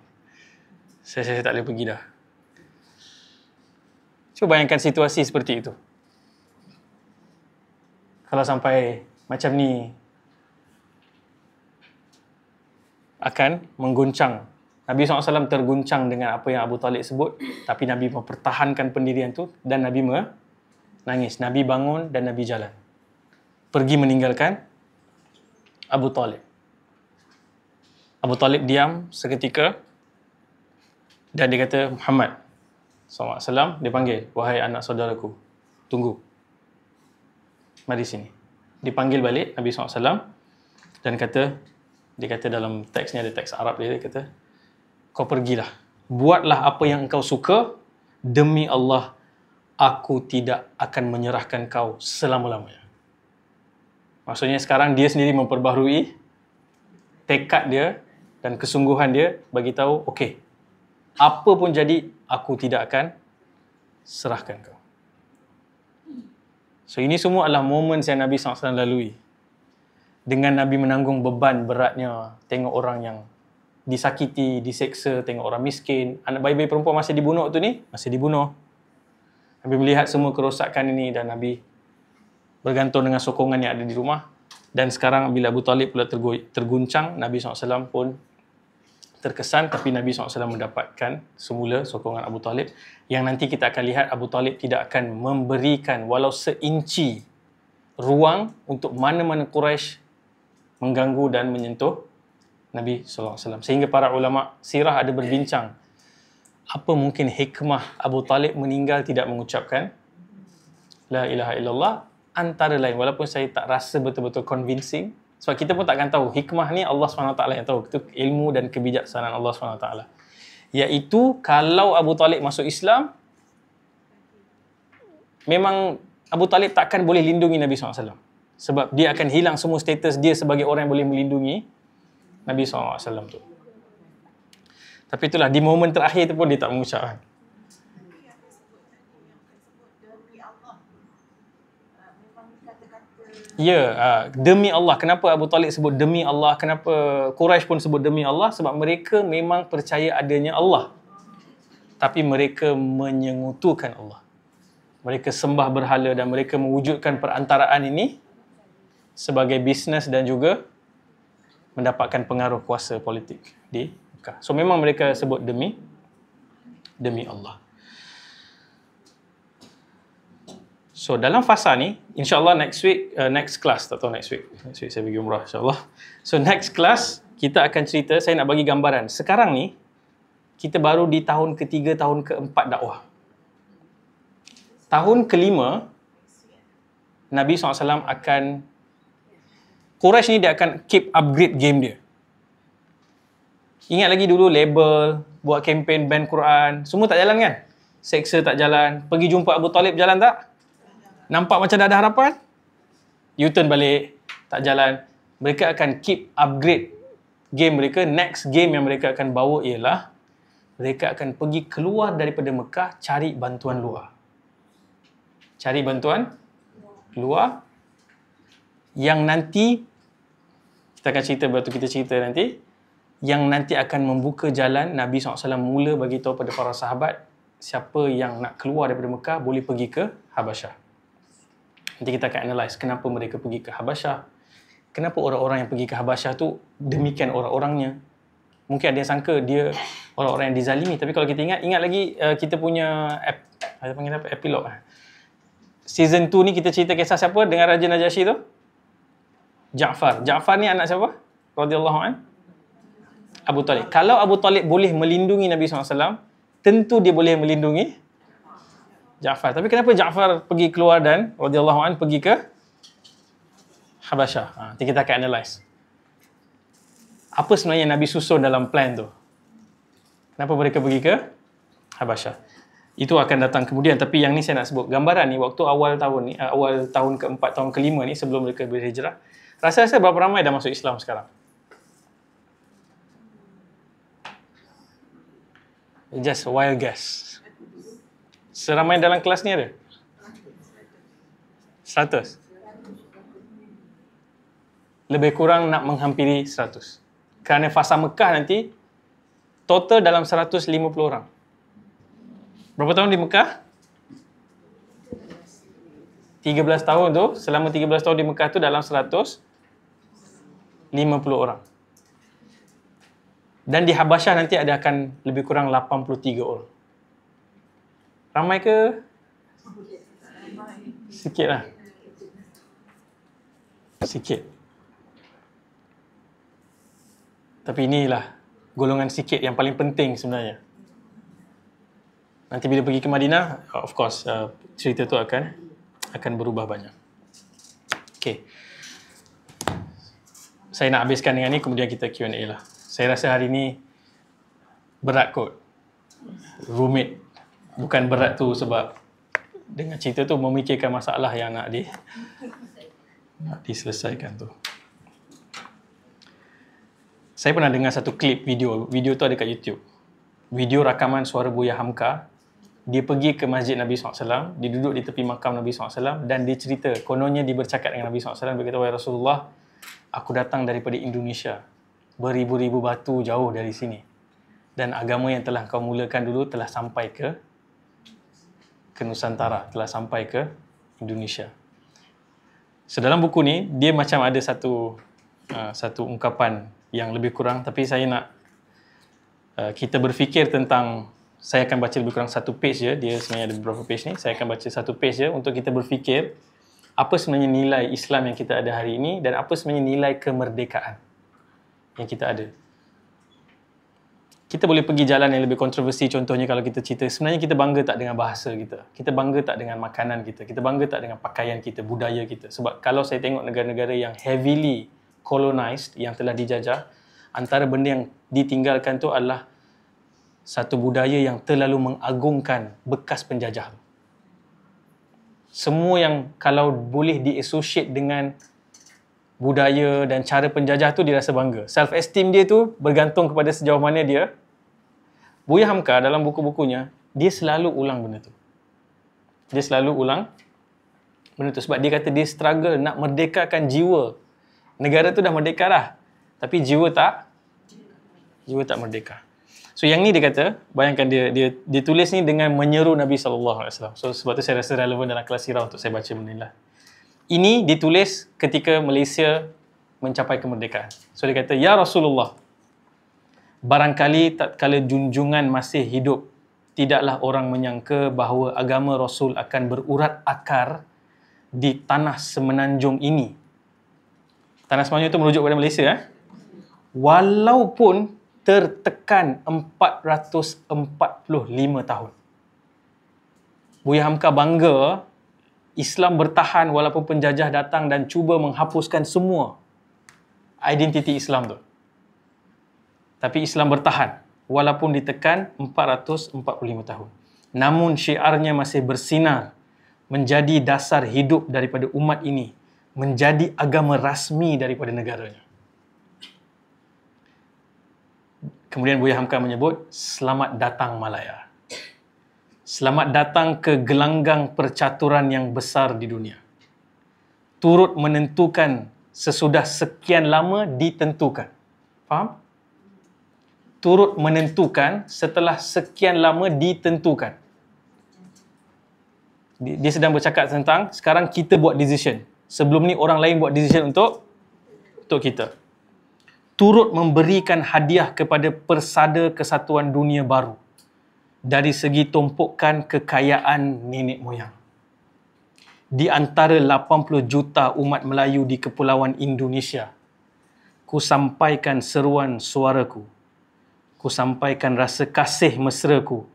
saya tak boleh pergi dah. Cuba bayangkan situasi seperti itu. Kalau sampai macam ni, akan mengguncang. Nabi SAW terguncang dengan apa yang Abu Talib sebut, tapi Nabi mempertahankan pendirian tu dan Nabi menangis. Nabi bangun dan Nabi jalan. Pergi meninggalkan Abu Talib. Abu Talib diam seketika dan dia kata, Muhammad SAW, dia panggil, wahai anak saudaraku, tunggu. Mari sini. Dipanggil balik Nabi SAW dan dia kata dalam teks ni, ada teks Arab dia kata, kau pergilah, buatlah apa yang engkau suka, demi Allah, aku tidak akan menyerahkan kau selama-lamanya. Maksudnya sekarang dia sendiri memperbaharui tekad dia dan kesungguhan dia, bagi tahu, okey, apa pun jadi, aku tidak akan serahkan kau. So ini semua adalah momen yang Nabi SAW lalui. Dengan Nabi menanggung beban beratnya, tengok orang yang disakiti, diseksa, tengok orang miskin, anak bayi-bayi perempuan masih dibunuh tu ni, masih dibunuh. Nabi melihat semua kerosakan ini dan Nabi bergantung dengan sokongan yang ada di rumah. Dan sekarang bila Abu Talib pula terguncang, Nabi SAW pun terkesan, tapi Nabi SAW mendapatkan semula sokongan Abu Talib, yang nanti kita akan lihat Abu Talib tidak akan memberikan walau seinci ruang untuk mana-mana Quraisy mengganggu dan menyentuh Nabi SAW. Sehingga para ulama sirah ada berbincang, apa mungkin hikmah Abu Talib meninggal tidak mengucapkan La ilaha illallah, antara lain, walaupun saya tak rasa betul-betul convincing, sebab kita pun takkan tahu, hikmah ni Allah SWT yang tahu, itu ilmu dan kebijaksanaan Allah SWT, iaitu kalau Abu Talib masuk Islam, memang Abu Talib takkan boleh lindungi Nabi SAW, sebab dia akan hilang semua status dia sebagai orang yang boleh melindungi Nabi SAW tu. Tapi itulah, di momen terakhir tu pun dia tak mengucapkan. Ya, demi Allah. Kenapa Abu Talib sebut demi Allah? Kenapa Quraisy pun sebut demi Allah? Sebab mereka memang percaya adanya Allah, tapi mereka menyengutukan Allah. Mereka sembah berhala dan mereka mewujudkan perantaraan ini sebagai bisnes dan juga mendapatkan pengaruh kuasa politik di Mekah. So memang mereka sebut demi Allah. So dalam fasa ni, insyaAllah next week, next class, tak tahu next week saya pergi umrah insyaAllah. So next class, kita akan cerita, saya nak bagi gambaran. Sekarang ni, kita baru di tahun ketiga, tahun keempat dakwah. Tahun kelima, Nabi SAW akan, Quraisy ni dia akan keep upgrade game dia. Ingat lagi dulu label, buat kempen ban Quran, semua tak jalan kan? Seksa tak jalan, pergi jumpa Abu Talib jalan tak? Nampak macam dah ada harapan? U-turn balik, tak jalan. Mereka akan keep upgrade game mereka. Next game yang mereka akan bawa ialah mereka akan pergi keluar daripada Mekah, cari bantuan luar. Cari bantuan luar yang nanti, kita akan cerita, waktu kita cerita nanti, yang nanti akan membuka jalan. Nabi SAW mula bagi tahu pada para sahabat, siapa yang nak keluar daripada Mekah boleh pergi ke Habasyah. Nanti kita akan analyse kenapa mereka pergi ke Habasyah. Kenapa orang-orang yang pergi ke Habasyah tu demikian orang-orangnya. Mungkin ada yang sangka dia orang-orang yang dizalimi. Tapi kalau kita ingat lagi kita punya epilog. Season 2 ni kita cerita kisah siapa dengan Raja Najasyi tu? Ja'far. Ja'far ni anak siapa? Radhiyallahu an? Abu Talib. Kalau Abu Talib boleh melindungi Nabi SAW, tentu dia boleh melindungi Ja'far. Tapi kenapa Ja'far pergi keluar dan radhiyallahu an pergi ke Habasyah? Nanti kita akan analyse. Apa sebenarnya Nabi susun dalam plan tu? Kenapa mereka pergi ke Habasyah? Itu akan datang kemudian. Tapi yang ni saya nak sebut. Gambaran ni waktu awal tahun ni, awal tahun keempat, tahun kelima ni sebelum mereka berhijrah. Rasa-rasa berapa ramai dah masuk Islam sekarang? Just a wild guess. Seramai dalam kelas ni ada? 100? Lebih kurang nak menghampiri 100. Kerana fasa Mekah nanti, total dalam 150 orang. Berapa tahun di Mekah? 13 tahun tu, selama 13 tahun di Mekah tu dalam 150 orang. Dan di Habasyah nanti ada akan lebih kurang 83 orang. Ramai ke? Sikit lah. Sikit. Tapi inilah golongan sikit yang paling penting sebenarnya. Nanti bila pergi ke Madinah, of course, cerita tu akan berubah banyak. Okay. Saya nak habiskan dengan ni, kemudian kita Q&A lah. Saya rasa hari ni berat kot. Rumit. Bukan berat tu sebab dengan cerita tu memikirkan masalah yang nak diselesaikan tu. Saya pernah dengar satu klip video. Video tu ada kat YouTube. Video rakaman suara Buya Hamka. Dia pergi ke masjid Nabi SAW. Dia duduk di tepi makam Nabi SAW. Dan dia cerita. Kononnya dia bercakap dengan Nabi SAW. Dia kata, "Wahai Rasulullah, aku datang daripada Indonesia. Beribu-ribu batu jauh dari sini. Dan agama yang telah kau mulakan dulu telah sampai ke Nusantara. Telah sampai ke Indonesia." So dalam buku ni, dia macam ada satu ungkapan yang lebih kurang, tapi saya nak kita berfikir tentang, saya akan baca lebih kurang satu page je, dia sebenarnya ada beberapa page ni, saya akan baca satu page je untuk kita berfikir apa sebenarnya nilai Islam yang kita ada hari ini dan apa sebenarnya nilai kemerdekaan yang kita ada. kita boleh pergi jalan yang lebih kontroversi. Contohnya kalau kita cerita, sebenarnya kita bangga tak dengan bahasa kita? Kita bangga tak dengan makanan kita? Kita bangga tak dengan pakaian kita, budaya kita? Sebab kalau saya tengok negara-negara yang heavily colonized, yang telah dijajah, antara benda yang ditinggalkan tu adalah satu budaya yang terlalu mengagungkan bekas penjajah. Semua yang kalau boleh di-associate dengan budaya dan cara penjajah tu dia rasa bangga. Self-esteem dia tu bergantung kepada sejauh mana dia. Buya Hamka dalam buku-bukunya, dia selalu ulang benda tu. Dia selalu ulang benda tu sebab dia kata dia struggle nak merdekakan jiwa. Negara tu dah merdeka dah. Tapi jiwa tak merdeka. So yang ni dia kata, bayangkan dia tulis ni dengan menyeru Nabi SAW. So sebab tu saya rasa relevan dalam kelas sirah untuk saya baca benda ni lah. Ini ditulis ketika Malaysia mencapai kemerdekaan. So dia kata, Ya Rasulullah, barangkali tatkala junjungan masih hidup, tidaklah orang menyangka bahawa agama Rasul akan berurat akar di tanah semenanjung ini. Tanah semenanjung itu merujuk kepada Malaysia. Walaupun tertekan 445 tahun. Buya Hamka bangga Islam bertahan walaupun penjajah datang dan cuba menghapuskan semua identiti Islam tu. Tapi Islam bertahan walaupun ditekan 445 tahun. Namun syiarnya masih bersinar menjadi dasar hidup daripada umat ini, menjadi agama rasmi daripada negaranya. Kemudian Buya Hamka menyebut, selamat datang Malaya. Selamat datang ke gelanggang percaturan yang besar di dunia. Turut menentukan sesudah sekian lama ditentukan. Faham? Turut menentukan setelah sekian lama ditentukan. Dia sedang bercakap tentang sekarang kita buat decision. Sebelum ni orang lain buat decision untuk kita. Turut memberikan hadiah kepada persada kesatuan dunia baru. Dari segi tumpukan kekayaan nenek moyang. Di antara 80 juta umat Melayu di Kepulauan Indonesia, ku sampaikan seruan suaraku. Ku sampaikan rasa kasih mesraku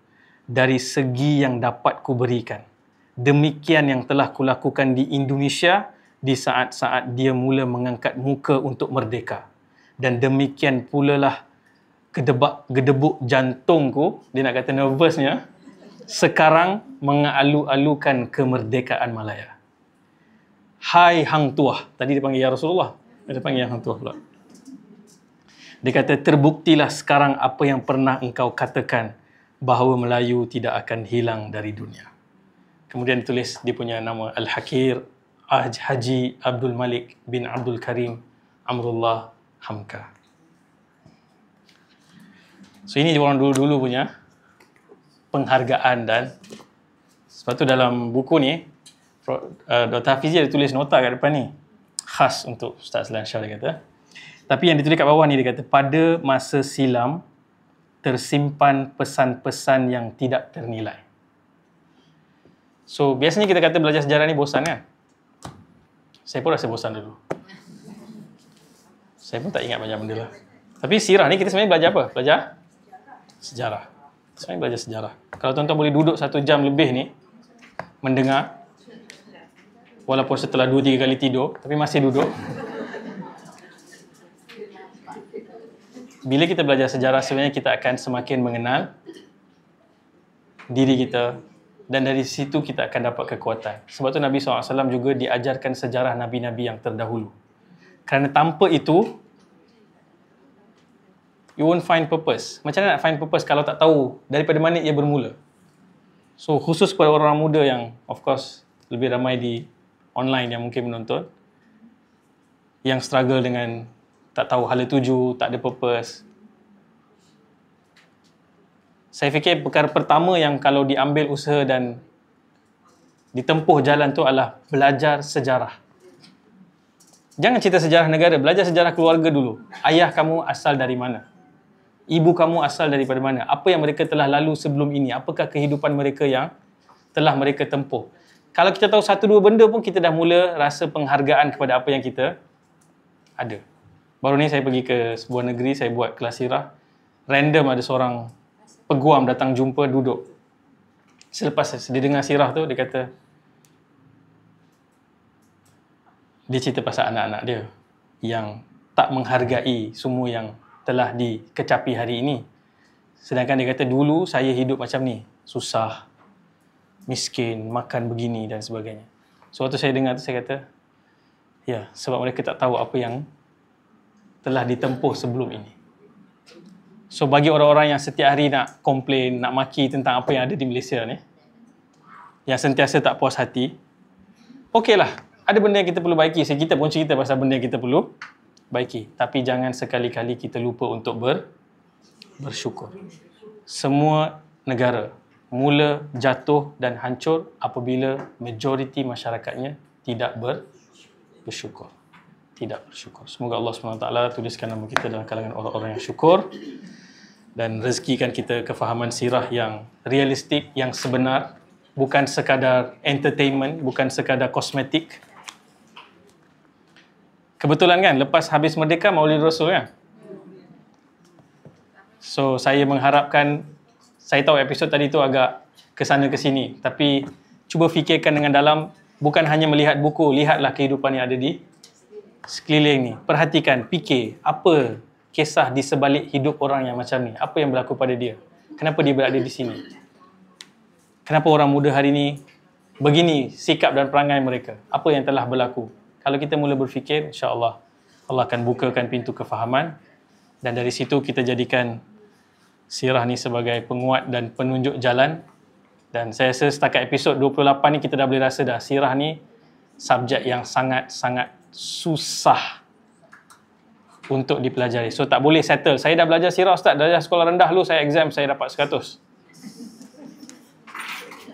dari segi yang dapat ku berikan. Demikian yang telah ku lakukan di Indonesia di saat-saat dia mula mengangkat muka untuk merdeka. Dan demikian pula lah gedebuk jantungku, dia nak kata nervousnya, sekarang mengalu-alukan kemerdekaan Malaya. Hai Hang Tuah. Tadi dia panggil Ya Rasulullah. Dia panggil Hang Tuah pula. Dia kata, terbuktilah sekarang apa yang pernah engkau katakan, bahawa Melayu tidak akan hilang dari dunia. Kemudian tulis dia punya nama Al-Hakir Haji Abdul Malik bin Abdul Karim Amrullah Hamka. So ini orang dulu-dulu punya penghargaan. Dan sebab tu dalam buku ni Dr. Hafizi ada tulis nota kat depan ni, khas untuk Ustaz Aslan Shah, dia kata. Tapi yang ditulis kat bawah ni dia kata, pada masa silam tersimpan pesan-pesan yang tidak ternilai. So biasanya kita kata belajar sejarah ni bosan kan? Saya pun rasa bosan dulu. Saya pun tak ingat banyak benda lah. Tapi sirah ni kita sebenarnya belajar apa? Belajar sejarah. Sebenarnya belajar sejarah. Kalau tuan-tuan boleh duduk 1 jam lebih ni mendengar, walaupun setelah 2-3 kali tidur, tapi masih duduk. Bila kita belajar sejarah, sebenarnya kita akan semakin mengenal diri kita, dan dari situ kita akan dapat kekuatan. Sebab tu Nabi SAW juga diajarkan sejarah Nabi-Nabi yang terdahulu. Kerana tanpa itu, you won't find purpose. Macam mana nak find purpose kalau tak tahu daripada mana ia bermula? So, khusus kepada orang muda yang, of course, lebih ramai di online yang mungkin menonton, yang struggle dengan tak tahu hala tuju, tak ada purpose. Saya fikir perkara pertama yang kalau diambil usaha dan ditempuh jalan tu adalah belajar sejarah. Jangan cerita sejarah negara, belajar sejarah keluarga dulu. Ayah kamu asal dari mana? Ibu kamu asal daripada mana? Apa yang mereka telah lalu sebelum ini? Apakah kehidupan mereka yang telah mereka tempuh? Kalau kita tahu 1-2 benda pun, kita dah mula rasa penghargaan kepada apa yang kita ada. Baru ni saya pergi ke sebuah negeri, saya buat kelas sirah. random ada seorang peguam datang jumpa, duduk. Selepas dia dengar sirah tu, dia kata, dia cerita pasal anak-anak dia yang tak menghargai semua yang telah dikecapi hari ini. Sedangkan dia kata, dulu saya hidup macam ni, susah, miskin, makan begini dan sebagainya. So waktu saya dengar tu, saya kata, ya, sebab mereka tak tahu apa yang telah ditempuh sebelum ini. So bagi orang-orang yang setiap hari nak komplain, nak maki tentang apa yang ada di Malaysia ni, yang sentiasa tak puas hati, okeylah, ada benda yang kita perlu baiki. Kita pun cerita pasal benda yang kita perlu baiki. Tapi jangan sekali-kali kita lupa untuk bersyukur. Semua negara mula jatuh dan hancur apabila majoriti masyarakatnya tidak bersyukur. Tidak bersyukur. Semoga Allah SWT tuliskan nama kita dalam kalangan orang-orang yang syukur dan rezekikan kita kefahaman sirah yang realistik, yang sebenar, bukan sekadar entertainment, bukan sekadar kosmetik. Kebetulan kan, lepas habis Merdeka, Maulid Rasul kan? So, saya mengharapkan, saya tahu episod tadi tu agak kesana ke sini, tapi cuba fikirkan dengan dalam, bukan hanya melihat buku, lihatlah kehidupan yang ada di sekeliling ni. Perhatikan, fikir, apa kisah di sebalik hidup orang yang macam ni? Apa yang berlaku pada dia? Kenapa dia berada di sini? Kenapa orang muda hari ni begini sikap dan perangai mereka? Apa yang telah berlaku? Kalau kita mula berfikir, insya-Allah Allah akan bukakan pintu kefahaman dan dari situ kita jadikan sirah ni sebagai penguat dan penunjuk jalan. Dan saya rasa setakat episod 28 ni kita dah boleh rasa dah sirah ni subjek yang sangat-sangat susah untuk dipelajari. So tak boleh settle. Saya dah belajar sirah Ustaz, darjah sekolah rendah dulu, saya exam saya dapat 100.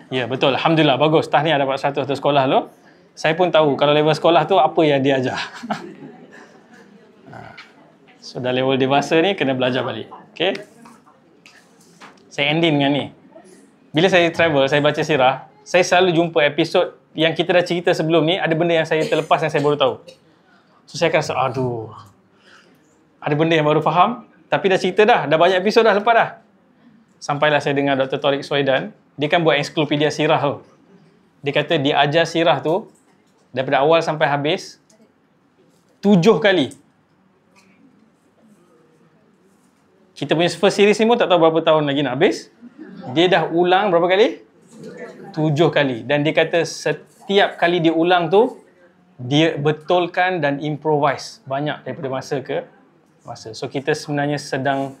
Ya, betul. Alhamdulillah, bagus. Tahniah dapat 100 tu sekolah tu. Saya pun tahu kalau level sekolah tu apa yang dia ajar. So dah level dewasa ni kena belajar balik. Okay? Saya ending dengan ni. Bila saya travel, saya baca sirah, saya selalu jumpa episod yang kita dah cerita sebelum ni, ada benda yang saya terlepas yang saya baru tahu. So saya akan rasa, aduh, ada benda yang baru faham, tapi dah cerita dah banyak episod dah lepas dah. Sampailah saya dengar Dr. Tariq Suhaidan, dia kan buat ensiklopedia sirah tu. Dia kata dia ajar sirah tu, daripada awal sampai habis, 7 kali. Kita punya first series ni pun tak tahu berapa tahun lagi nak habis. Dia dah ulang berapa kali? 7 kali. Dan dia kata setiap kali dia ulang tu, dia betulkan dan improvise banyak daripada masa ke masa. So kita sebenarnya sedang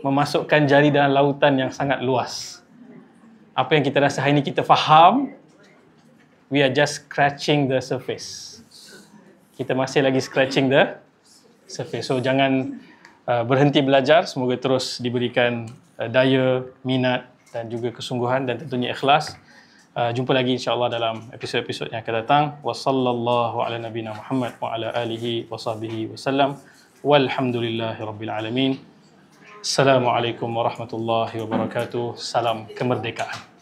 memasukkan jari dalam lautan yang sangat luas. Apa yang kita rasa hari ini kita faham, we are just scratching the surface. Kita masih lagi scratching the surface. So jangan berhenti belajar. Semoga terus diberikan daya, minat dan juga kesungguhan dan tentunya ikhlas. Jumpa lagi insya-Allah dalam episod-episod yang akan datang. Wassallallahu ala nabiyina Muhammad wa ala alihi wa sahbihi wasallam. Walhamdulillahirabbil alamin. Assalamualaikum warahmatullahi wabarakatuh. Salam kemerdekaan.